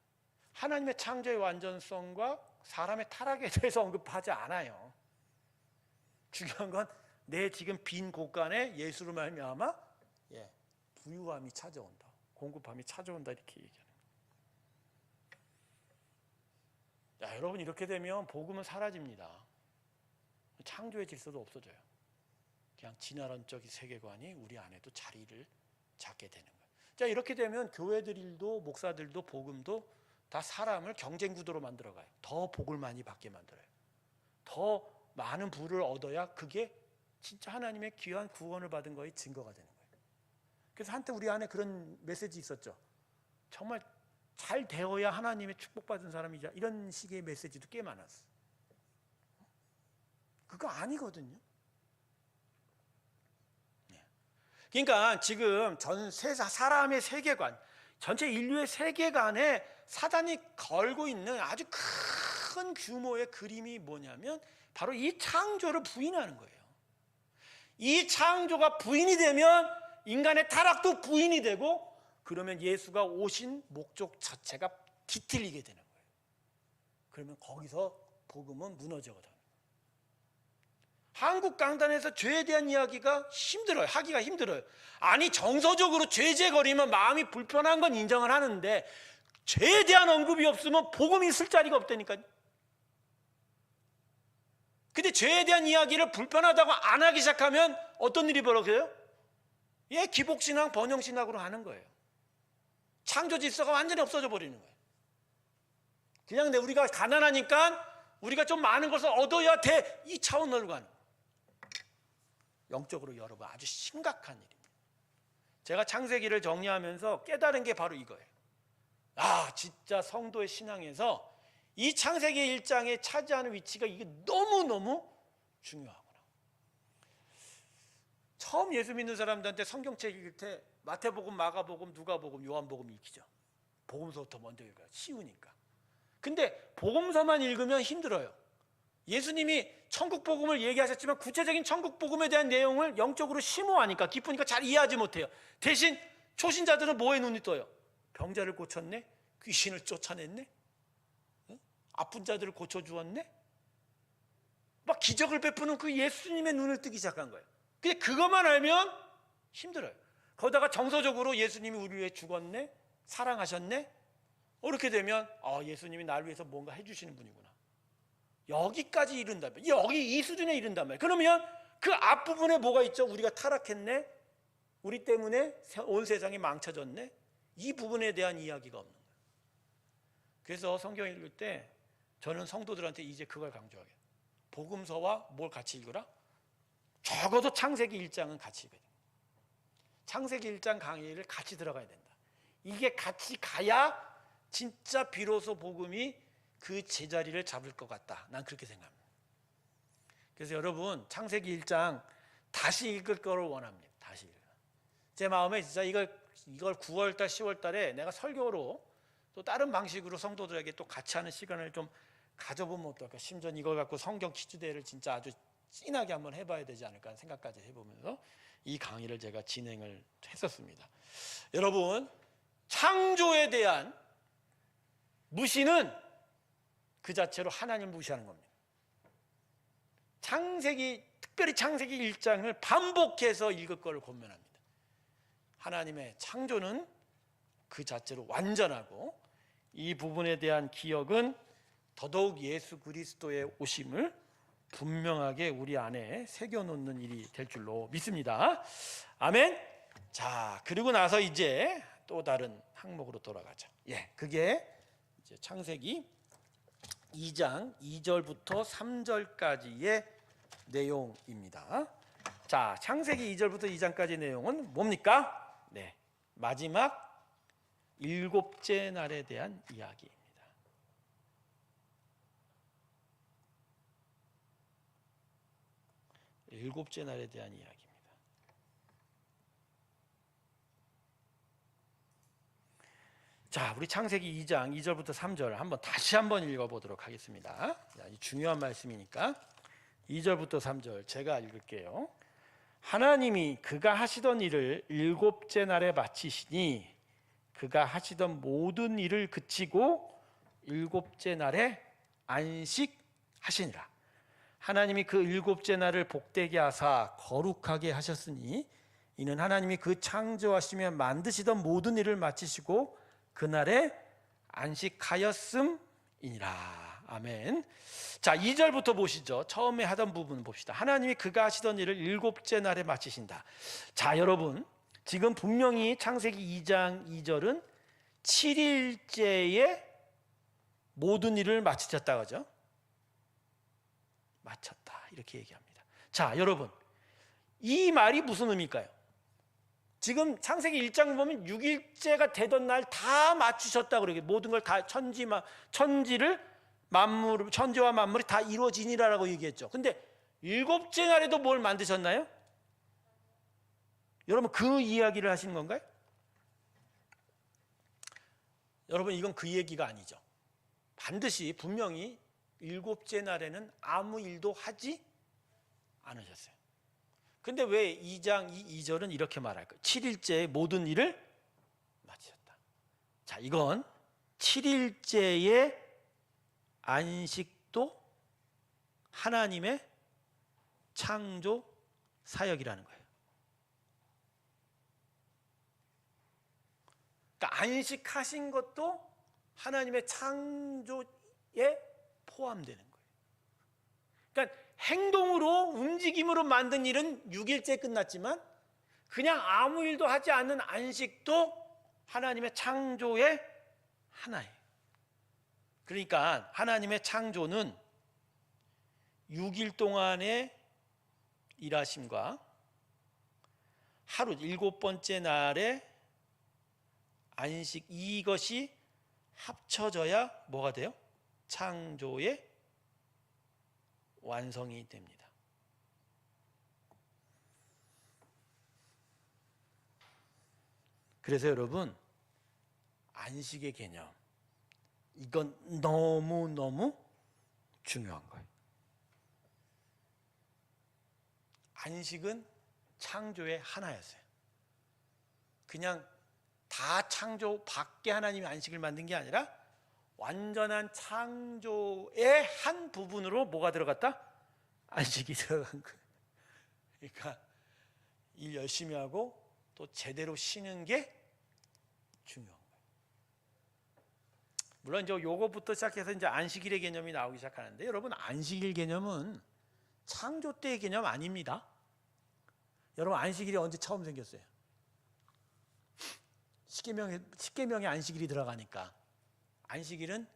하나님의 창조의 완전성과 사람의 타락에 대해서 언급하지 않아요. 중요한 건 내 지금 빈 곳간에 예수로 말미암아 부유함이 찾아온다, 공급함이 찾아온다, 이렇게 얘기하는 거예요. 여러분, 이렇게 되면 복음은 사라집니다. 창조의 질서도 없어져요. 그냥 진화론적인 세계관이 우리 안에도 자리를 잡게 되는 거예요. 자, 이렇게 되면 교회들도 목사들도 복음도 다 사람을 경쟁 구도로 만들어가요. 더 복을 많이 받게 만들어요. 더 많은 부를 얻어야 그게 진짜 하나님의 귀한 구원을 받은 거의 증거가 되는 거예요. 그래서 한때 우리 안에 그런 메시지 있었죠. 정말 잘 되어야 하나님의 축복받은 사람이자, 이런 식의 메시지도 꽤 많았어요. 그거 아니거든요. 그러니까 지금 전 세상 사람의 세계관, 전체 인류의 세계관에 사단이 걸고 있는 아주 큰 규모의 그림이 뭐냐면 바로 이 창조를 부인하는 거예요. 이 창조가 부인이 되면 인간의 타락도 부인이 되고, 그러면 예수가 오신 목적 자체가 뒤틀리게 되는 거예요. 그러면 거기서 복음은 무너져거든요. 한국 강단에서 죄에 대한 이야기가 힘들어요. 하기가 힘들어요. 아니, 정서적으로 죄죄거리면 마음이 불편한 건 인정을 하는데 죄에 대한 언급이 없으면 복음이 있을 자리가 없다니까요. 근데 죄에 대한 이야기를 불편하다고 안 하기 시작하면 어떤 일이 벌어져요? 기복신앙, 번영신학으로 하는 거예요. 창조 질서가 완전히 없어져 버리는 거예요. 그냥 우리가 가난하니까 우리가 좀 많은 것을 얻어야 돼, 이 차원으로 가는 거예요. 영적으로 여러분 아주 심각한 일입니다. 제가 창세기를 정리하면서 깨달은 게 바로 이거예요. 진짜 성도의 신앙에서 이 창세기 1장에 차지하는 위치가 이게 너무너무 중요하구나. 처음 예수 믿는 사람들한테 성경책 읽을 때 마태복음, 마가복음, 누가복음, 요한복음 읽히죠. 복음서부터 먼저 읽어요. 쉬우니까. 근데 복음서만 읽으면 힘들어요. 예수님이 천국복음을 얘기하셨지만 구체적인 천국복음에 대한 내용을 영적으로 심오하니까, 깊으니까 잘 이해하지 못해요. 대신 초신자들은 뭐에 눈이 떠요? 병자를 고쳤네? 귀신을 쫓아냈네? 아픈 자들을 고쳐주었네? 막 기적을 베푸는 그 예수님의 눈을 뜨기 시작한 거예요. 근데 그것만 알면 힘들어요. 거기다가 정서적으로 예수님이 우리 위해 죽었네? 사랑하셨네? 이렇게 되면 예수님이 나를 위해서 뭔가 해주시는 분이구나. 여기까지 이른다면, 여기 이 수준에 이른다면, 그러면 그 앞부분에 뭐가 있죠? 우리가 타락했네? 우리 때문에 온 세상이 망쳐졌네? 이 부분에 대한 이야기가 없는 거예요. 그래서 성경 읽을 때 저는 성도들한테 이제 그걸 강조하게, 복음서와 뭘 같이 읽으라? 적어도 창세기 1장은 같이 읽어야 됩니다. 창세기 1장 강의를 같이 들어가야 된다. 이게 같이 가야 진짜 비로소 복음이 그 제자리를 잡을 것 같다. 난 그렇게 생각합니다. 그래서 여러분 창세기 1장 다시 읽을 거를 원합니다. 다시 읽어요. 제 마음에 진짜 이걸 9월달 10월달에 내가 설교로 또 다른 방식으로 성도들에게 또 같이 하는 시간을 좀 가져보면 어떨까. 심지어 이걸 갖고 성경 퀴즈 대회를 진짜 아주 진하게 한번 해봐야 되지 않을까 하는 생각까지 해보면서 이 강의를 제가 진행을 했었습니다. 여러분 창조에 대한 무시는 그 자체로 하나님을 무시하는 겁니다. 특별히 창세기 1장을 반복해서 읽을 것을 권면합니다. 하나님의 창조는 그 자체로 완전하고 이 부분에 대한 기억은 더더욱 예수 그리스도의 오심을 분명하게 우리 안에 새겨놓는 일이 될 줄로 믿습니다. 아멘. 자, 그리고 나서 이제 또 다른 항목으로 돌아가죠. 그게 이제 창세기 2장 2절부터 3절까지의 내용입니다. 자, 창세기 2절부터 2장까지 내용은 뭡니까? 마지막 일곱째 날에 대한 이야기입니다. 일곱째 날에 대한 이야기입니다. 자, 우리 창세기 2장 2절부터 3절 다시 한번 읽어보도록 하겠습니다. 중요한 말씀이니까 2절부터 3절 제가 읽을게요. 하나님이 그가 하시던 일을 일곱째 날에 마치시니 그가 하시던 모든 일을 그치고 일곱째 날에 안식하시니라. 하나님이 그 일곱째 날을 복되게 하사 거룩하게 하셨으니 이는 하나님이 그 창조하시며 만드시던 모든 일을 마치시고 그날에 안식하였음이니라. 아멘. 자, 2절부터 보시죠. 처음에 하던 부분 봅시다. 하나님이 그가 하시던 일을 일곱째 날에 마치신다. 자, 여러분 지금 분명히 창세기 2장 2절은 7일째에 모든 일을 마치셨다 그죠? 마쳤다 이렇게 얘기합니다. 자, 여러분 이 말이 무슨 의미일까요? 지금 창세기 1장 보면 6일째가 되던 날 다 맞추셨다 그러게. 모든 걸 다 천지와 만물이 다 이루어지니라라고 얘기했죠. 근데 일곱째 날에도 뭘 만드셨나요? 여러분 그 이야기를 하시는 건가요? 여러분 이건 그 얘기가 아니죠. 반드시 분명히 일곱째 날에는 아무 일도 하지 않으셨어요. 근데 왜 2장 2절은 이렇게 말할까요? 7일째에 모든 일을 마치셨다. 자, 이건 7일째의 안식도 하나님의 창조 사역이라는 거예요. 그러니까 안식하신 것도 하나님의 창조에 포함되는 거예요. 그러니까 행동으로 움직임으로 만든 일은 6일째 끝났지만 그냥 아무 일도 하지 않는 안식도 하나님의 창조의 하나예요. 그러니까 하나님의 창조는 6일 동안의 일하심과 하루 7번째 날의 안식 이것이 합쳐져야 뭐가 돼요? 창조의 완성이 됩니다. 그래서 여러분 안식의 개념 이건 너무너무 중요한 거예요. 안식은 창조의 하나였어요. 그냥 다 창조 밖에 하나님이 안식을 만든 게 아니라 완전한 창조의 한 부분으로 뭐가 들어갔다? 안식이 들어간 거예요. 그러니까 일 열심히 하고 또 제대로 쉬는 게 중요한 거예요. 물론 이제 요거부터 시작해서 이제 안식일의 개념이 나오기 시작하는데 여러분 안식일 개념은 창조 때의 개념 아닙니다. 여러분 안식일이 언제 처음 생겼어요? 십계명에 안식일이 들어가니까. 안식일은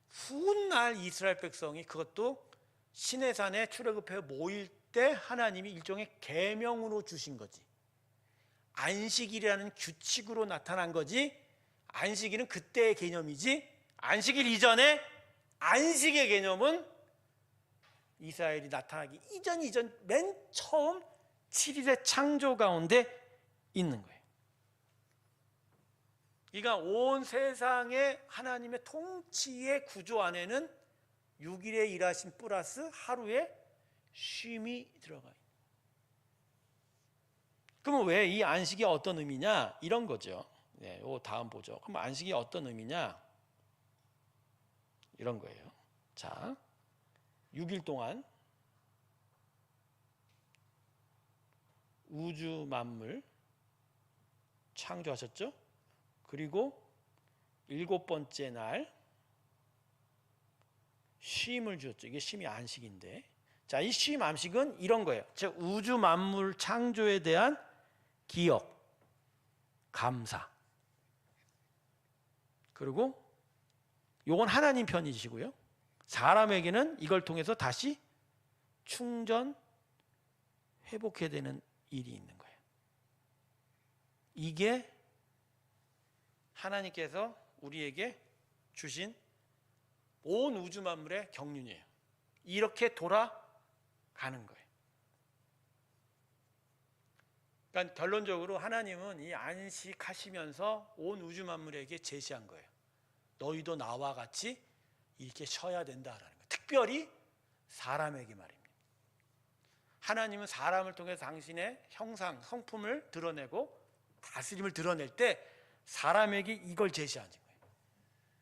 훗날 이스라엘 백성이 그것도 시내산에 출애굽해 모일 때 하나님이 일종의 계명으로 주신 거지. 안식일이라는 규칙으로 나타난 거지. 안식일은 그때의 개념이지. 안식일 이전에 안식의 개념은 이스라엘이 나타나기 이전 맨 처음 7일의 창조 가운데 있는 거예요. 그러니까 온 세상의 하나님의 통치의 구조 안에는 6일의 일하심 플러스 하루의 쉼이 들어가 있는. 그러면 왜 이 안식이 어떤 의미냐? 이런 거죠. 네, 요 다음 보죠. 그럼 안식이 어떤 의미냐? 이런 거예요. 자, 6일 동안 우주 만물 창조하셨죠? 그리고 7번째 날 쉼을 주셨죠. 이게 쉼이 안식인데, 자, 이 쉼 안식은 이런 거예요. 즉 우주 만물 창조에 대한 기억, 감사. 그리고 요건 하나님 편이시고요. 사람에게는 이걸 통해서 다시 충전, 회복해야 되는 일이 있는 거예요. 이게 하나님께서 우리에게 주신 온 우주 만물의 경륜이에요. 이렇게 돌아가는 거예요. 그러니까 결론적으로 하나님은 이 안식하시면서 온 우주 만물에게 제시한 거예요. 너희도 나와 같이 이렇게 쉬어야 된다라는 거예요. 특별히 사람에게 말입니다. 하나님은 사람을 통해서 당신의 형상, 성품을 드러내고 다스림을 드러낼 때 사람에게 이걸 제시하는 거예요.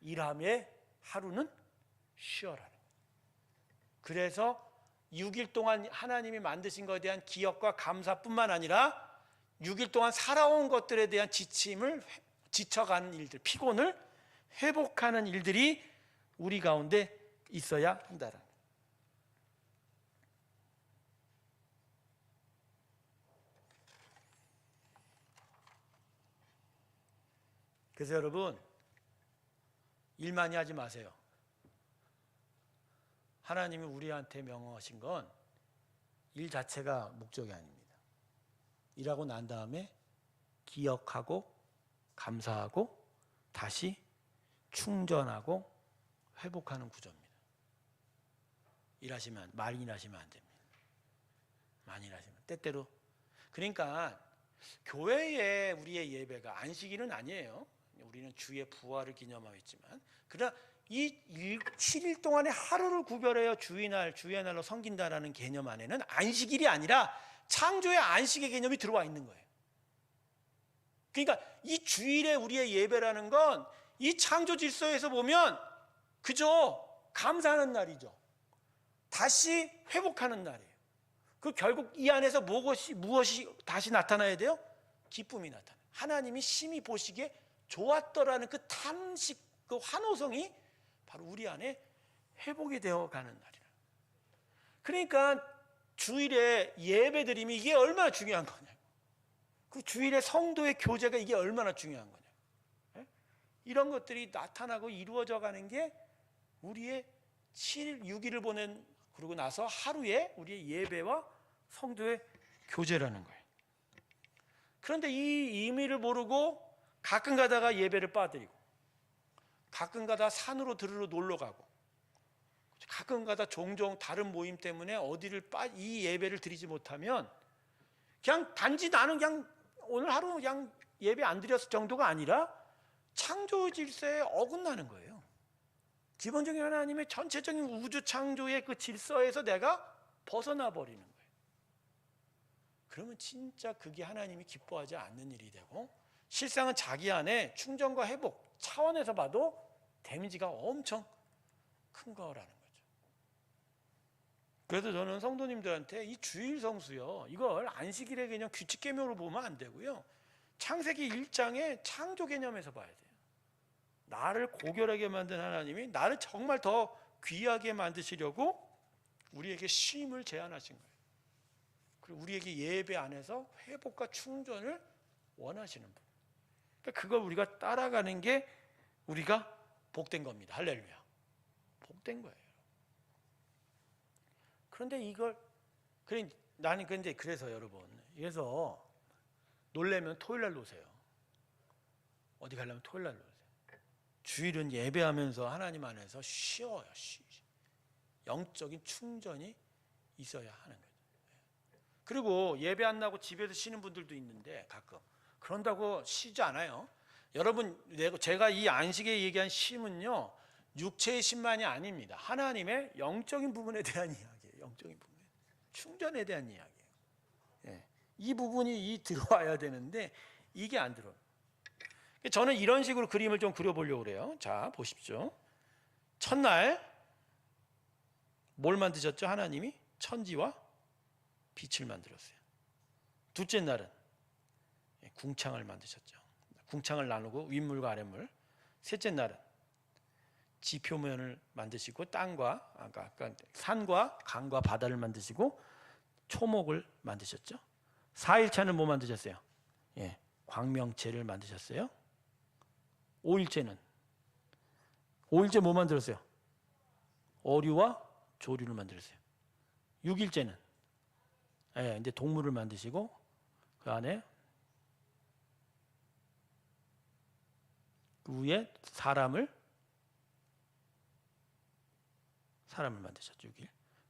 일함의 하루는 쉬어라는 거예요. 그래서 6일 동안 하나님이 만드신 것에 대한 기억과 감사뿐만 아니라 6일 동안 살아온 것들에 대한 지쳐가는 일들, 피곤을 회복하는 일들이 우리 가운데 있어야 한다는 거예요. 그래서 여러분, 일 많이 하지 마세요. 하나님이 우리한테 명하신 건 일 자체가 목적이 아닙니다. 일하고 난 다음에 기억하고 감사하고 다시 충전하고 회복하는 구조입니다. 많이 일하시면 안 됩니다. 많이 일하시면 때때로. 그러니까 교회에 우리의 예배가 안식일은 아니에요. 우리는 주의 부활을 기념하고 있지만, 그러나 이 7일 동안의 하루를 구별하여 주의 날로 섬긴다라는 개념 안에는 안식일이 아니라 창조의 안식의 개념이 들어와 있는 거예요. 그러니까 이 주일에 우리의 예배라는 건 이 창조 질서에서 보면 그저 감사하는 날이죠. 다시 회복하는 날이에요. 그 결국 이 안에서 무엇이 다시 나타나야 돼요? 기쁨이 나타나요. 하나님이 심히 보시기에 좋았더라는 그 탄식, 그 환호성이 바로 우리 안에 회복이 되어 가는 날이라. 그러니까 주일에 예배드림이 이게 얼마나 중요한 거냐고. 그 주일에 성도의 교제가 이게 얼마나 중요한 거냐고. 이런 것들이 나타나고 이루어져 가는 게 우리의 7일, 6일을 보낸 그러고 나서 하루에 우리의 예배와 성도의 교제라는 거예요. 그런데 이 의미를 모르고 가끔 가다가 예배를 빠뜨리고, 가끔 가다 산으로 들으러 놀러 가고, 가끔 가다 종종 다른 모임 때문에 이 예배를 드리지 못하면 그냥 단지 나는 그냥 오늘 하루 그냥 예배 안 드렸을 정도가 아니라 창조 질서에 어긋나는 거예요. 기본적인 하나님의 전체적인 우주 창조의 그 질서에서 내가 벗어나 버리는 거예요. 그러면 진짜 그게 하나님이 기뻐하지 않는 일이 되고, 실상은 자기 안에 충전과 회복 차원에서 봐도 데미지가 엄청 큰 거라는 거죠. 그래서 저는 성도님들한테 이 주일 성수요, 이걸 안식일의 개념, 규칙 개념으로 보면 안 되고요, 창세기 1장의 창조 개념에서 봐야 돼요. 나를 고결하게 만든 하나님이 나를 정말 더 귀하게 만드시려고 우리에게 쉼을 제안하신 거예요. 그리고 우리에게 예배 안에서 회복과 충전을 원하시는 분. 그러니까 그걸 우리가 따라가는 게 우리가 복된 겁니다. 할렐루야. 복된 거예요. 그런데 이걸 나는 근데 그래서 여러분, 그래서 놀래면 토요일 날 오세요. 어디 가려면 토요일 날 오세요. 주일은 예배하면서 하나님 안에서 쉬어요. 영적인 충전이 있어야 하는 거죠. 그리고 예배 안 나고 집에서 쉬는 분들도 있는데 가끔 그런다고 쉬지 않아요. 여러분, 제가 이 안식에 얘기한 쉼은요, 육체의 쉼만이 아닙니다. 하나님의 영적인 부분에 대한 이야기예요. 영적인 부분, 충전에 대한 이야기예요. 이 부분이 들어와야 되는데 이게 안 들어요. 저는 이런 식으로 그림을 좀 그려보려고 그래요. 자, 보십시오. 첫날 뭘 만드셨죠? 하나님이 천지와 빛을 만들었어요. 둘째 날은 궁창을 만드셨죠. 궁창을 나누고 윗물과 아랫물. 셋째 날은 지표면을 만드시고 땅과 아까 산과 강과 바다를 만드시고 초목을 만드셨죠. 4일차는 뭐 만드셨어요? 광명체를 만드셨어요. 5일째 뭐 만들었어요? 어류와 조류를 만들었어요. 6일째는 이제 동물을 만드시고 그 안에 그 위에 사람을 만드셨죠. 6일.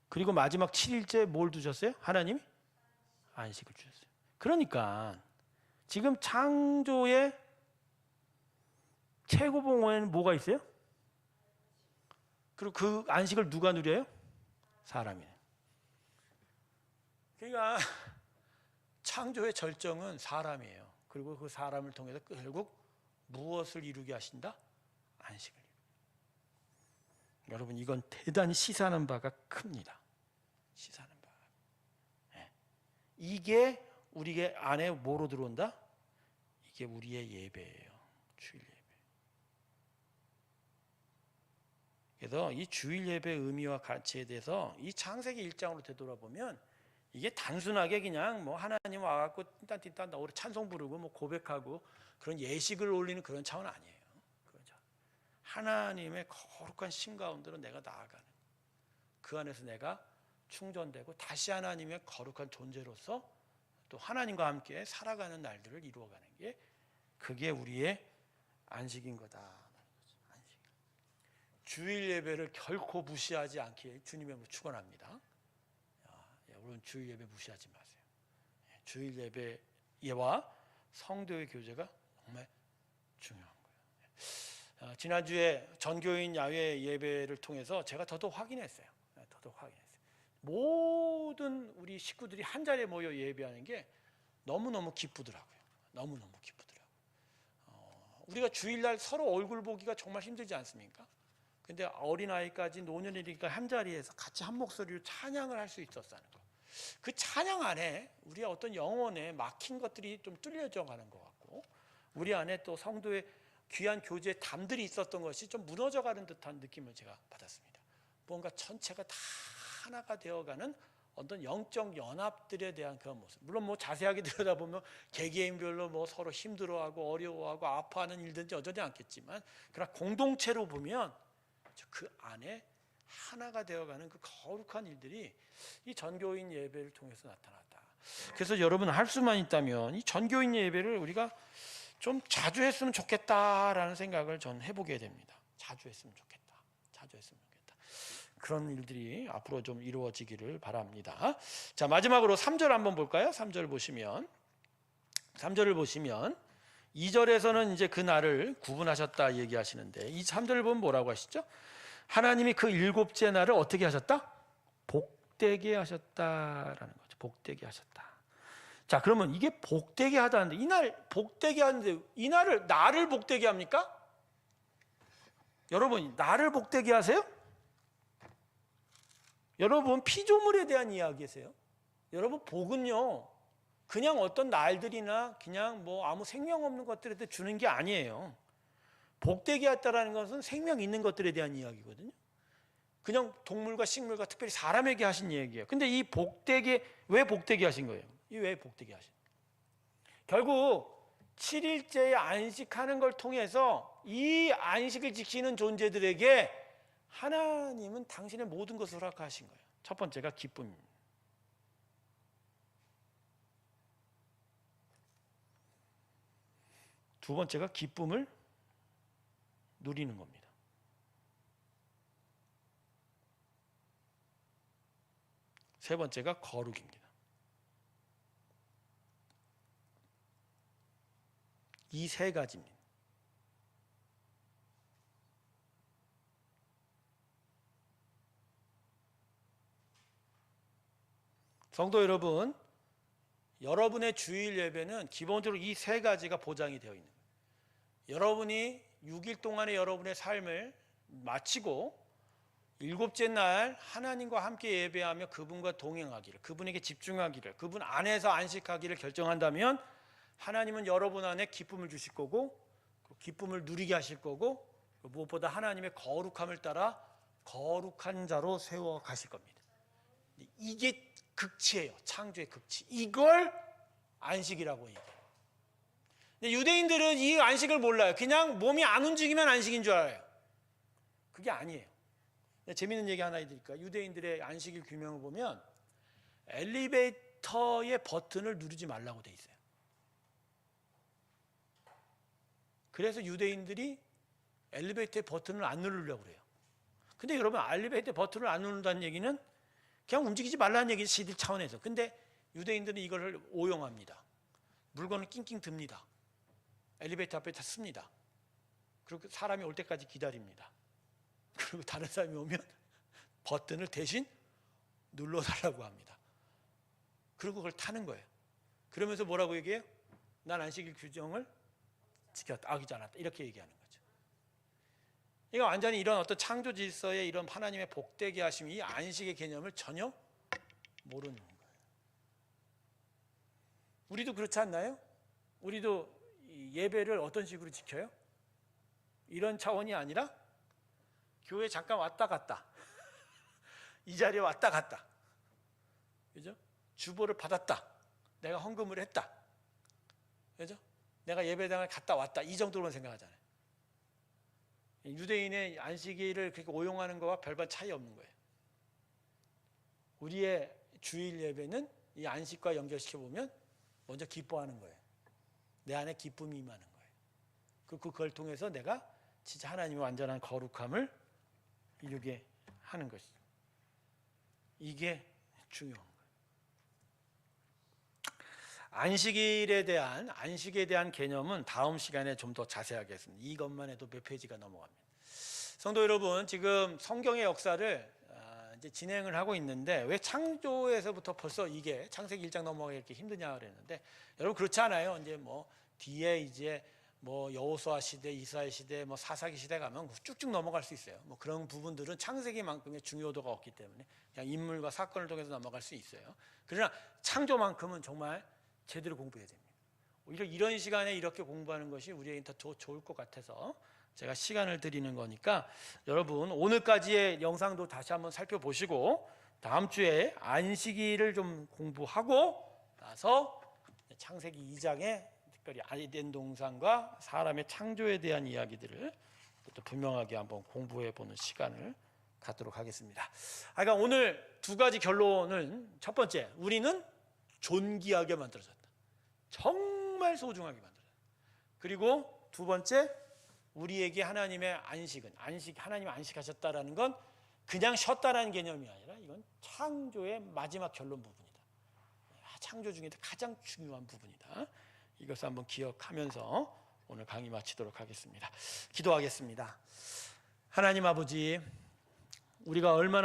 그리고 마지막 7일째 뭘 두셨어요? 하나님이 안식을 주셨어요. 그러니까 지금 창조의 최고봉에는 뭐가 있어요? 그리고 그 안식을 누가 누려요? 사람이에요. 그러니까 창조의 절정은 사람이에요. 그리고 그 사람을 통해서 결국 무엇을 이루게 하신다? 안식을. 여러분, 이건 대단히 시사하는 바가 큽니다. 시사하는 바가. 이게 우리 안에 뭐로 들어온다? 이게 우리의 예배예요. 주일 예배. 그래서 이 주일 예배의 의미와 가치에 대해서 이 창세기 1장으로 되돌아보면 이게 단순하게 그냥 뭐 하나님 와갖고 딴딴딴 우리 찬송 부르고 뭐 고백하고 그런 예식을 올리는 그런 차원 아니에요. 그렇죠. 하나님의 거룩한 신 가운데로 내가 나아가는, 그 안에서 내가 충전되고 다시 하나님의 거룩한 존재로서 또 하나님과 함께 살아가는 날들을 이루어가는 게, 그게 우리의 안식인 거다. 안식. 주일 예배를 결코 무시하지 않길 주님의 이름으로 축원합니다. 여러분, 주일 예배 무시하지 마세요. 주일 예배와 성도의 교제가 정말 중요한 거예요. 지난주에 전교인 야외 예배를 통해서 제가 더더욱 확인했어요. 모든 우리 식구들이 한 자리에 모여 예배하는 게 너무너무 기쁘더라고요. 너무너무 기쁘더라고요. 우리가 주일날 서로 얼굴 보기가 정말 힘들지 않습니까? 근데 어린아이까지 노년이니까 한 자리에서 같이 한 목소리로 찬양을 할 수 있었다는 거. 그 찬양 안에 우리의 어떤 영혼에 막힌 것들이 좀 뚫려져 가는 것 같고, 우리 안에 또 성도의 귀한 교제의 담들이 있었던 것이 좀 무너져 가는 듯한 느낌을 제가 받았습니다. 뭔가 전체가 다 하나가 되어가는 어떤 영적 연합들에 대한 그런 모습. 물론 뭐 자세하게 들여다보면 개개인별로 뭐 서로 힘들어하고 어려워하고 아파하는 일든지 여전히 않겠지만, 그러나 공동체로 보면 그 안에 하나가 되어가는 그 거룩한 일들이 이 전교인 예배를 통해서 나타났다. 그래서 여러분, 할 수만 있다면 이 전교인 예배를 우리가 좀 자주 했으면 좋겠다라는 생각을 전 해보게 됩니다. 자주 했으면 좋겠다. 그런 일들이 앞으로 좀 이루어지기를 바랍니다. 자, 마지막으로 3절 한번 볼까요? 3절 보시면 2절에서는 이제 그 날을 구분하셨다 얘기하시는데, 이 3절을 보면 뭐라고 하시죠? 하나님이 그 일곱째 날을 어떻게 하셨다? 복되게 하셨다라는 거죠. 복되게 하셨다. 자, 그러면 이게 복되게 하다는데, 이 날 복되게 하는데 이 날을 나를 복되게 합니까? 여러분, 나를 복되게 하세요? 여러분, 피조물에 대한 이야기세요? 여러분, 복은요 그냥 어떤 날들이나 그냥 뭐 아무 생명 없는 것들에 주는 게 아니에요. 복되게 했다라는 것은 생명 있는 것들에 대한 이야기거든요. 그냥 동물과 식물과 특별히 사람에게 하신 얘기예요. 근데 이 복되게, 왜 복되게 하신 거예요? 이 왜 복되게 하신 거예요? 결국 7일째에 안식하는 걸 통해서 이 안식을 지키는 존재들에게 하나님은 당신의 모든 것을 허락하신 거예요. 첫 번째가 기쁨입니다. 두 번째가 기쁨을 누리는 겁니다. 세 번째가 거룩입니다. 이 세 가지입니다. 성도 여러분, 여러분의 주일 예배는 기본적으로 이 세 가지가 보장이 되어 있는 거예요. 여러분이 6일 동안의 여러분의 삶을 마치고 일곱째 날 하나님과 함께 예배하며 그분과 동행하기를, 그분에게 집중하기를, 그분 안에서 안식하기를 결정한다면 하나님은 여러분 안에 기쁨을 주실 거고, 기쁨을 누리게 하실 거고, 무엇보다 하나님의 거룩함을 따라 거룩한 자로 세워 가실 겁니다. 이게 극치예요. 창조의 극치. 이걸 안식이라고 얘기해요. 근데 유대인들은 이 안식을 몰라요. 그냥 몸이 안 움직이면 안식인 줄 알아요. 그게 아니에요. 재미있는 얘기 하나 해드릴까요? 유대인들의 안식일 규명을 보면 엘리베이터의 버튼을 누르지 말라고 돼 있어요. 그래서 유대인들이 엘리베이터의 버튼을 안 누르려고 그래요. 근데 여러분, 엘리베이터 버튼을 안 누른다는 얘기는 그냥 움직이지 말라는 얘기지, 시들 차원에서. 근데 유대인들은 이걸 오용합니다. 물건을 낑낑 듭니다. 엘리베이터 앞에 다 씁니다. 그리고 사람이 올 때까지 기다립니다. 그리고 다른 사람이 오면 버튼을 대신 눌러달라고 합니다. 그리고 그걸 타는 거예요. 그러면서 뭐라고 얘기해요? 난 안식일 규정을 지켰다, 어기지 않았다, 이렇게 얘기하는 거죠. 이거 완전히 이런 어떤 창조 질서의 이런 하나님의 복되게 하심, 이 안식의 개념을 전혀 모르는 거예요. 우리도 그렇지 않나요? 우리도 예배를 어떤 식으로 지켜요? 이런 차원이 아니라 교회 잠깐 왔다 갔다 이 자리에 왔다 갔다, 그죠? 주보를 받았다, 내가 헌금을 했다, 그죠? 내가 예배당을 갔다 왔다, 이 정도로만 생각하잖아요. 유대인의 안식일을 그렇게 오용하는 거와 별반 차이 없는 거예요. 우리의 주일 예배는 이 안식과 연결시켜 보면 먼저 기뻐하는 거예요. 내 안에 기쁨이 임하는 거예요. 그걸 통해서 내가 진짜 하나님의 완전한 거룩함을 이루게 하는 것이죠. 이게 중요한 거예요. 안식에 대한 개념은 다음 시간에 좀 더 자세하게 하겠습니다. 이것만 해도 몇 페이지가 넘어갑니다. 성도 여러분, 지금 성경의 역사를 이제 진행을 하고 있는데, 왜 창조에서부터 벌써 이게 창세기 1장 넘어가기 이렇게 힘드냐 그랬는데, 여러분 그렇지 않아요? 이제 뭐 뒤에 이제 뭐 여호수아 시대, 이스라엘 시대, 뭐 사사기 시대 가면 쭉쭉 넘어갈 수 있어요. 뭐 그런 부분들은 창세기만큼의 중요도가 없기 때문에 그냥 인물과 사건을 통해서 넘어갈 수 있어요. 그러나 창조만큼은 정말 제대로 공부해야 됩니다. 오히려 이런 시간에 이렇게 공부하는 것이 우리에게 더 좋을 것 같아서 제가 시간을 드리는 거니까, 여러분 오늘까지의 영상도 다시 한번 살펴보시고 다음 주에 안식일을 좀 공부하고 나서 창세기 2장에 특별히 에덴 동산과 사람의 창조에 대한 이야기들을 또 분명하게 한번 공부해 보는 시간을 갖도록 하겠습니다. 그러니까 오늘 두 가지 결론은, 첫 번째, 우리는 존귀하게 만들어졌다. 정말 소중하게 만들어졌다. 그리고 두 번째, 우리에게 하나님의 안식은, 하나님 안식하셨다라는 건 그냥 쉬었다라는 개념이 아니라 이건 창조의 마지막 결론 부분이다. 창조 중에도 가장 중요한 부분이다. 이것을 한번 기억하면서 오늘 강의 마치도록 하겠습니다. 기도하겠습니다. 하나님 아버지, 우리가 얼마나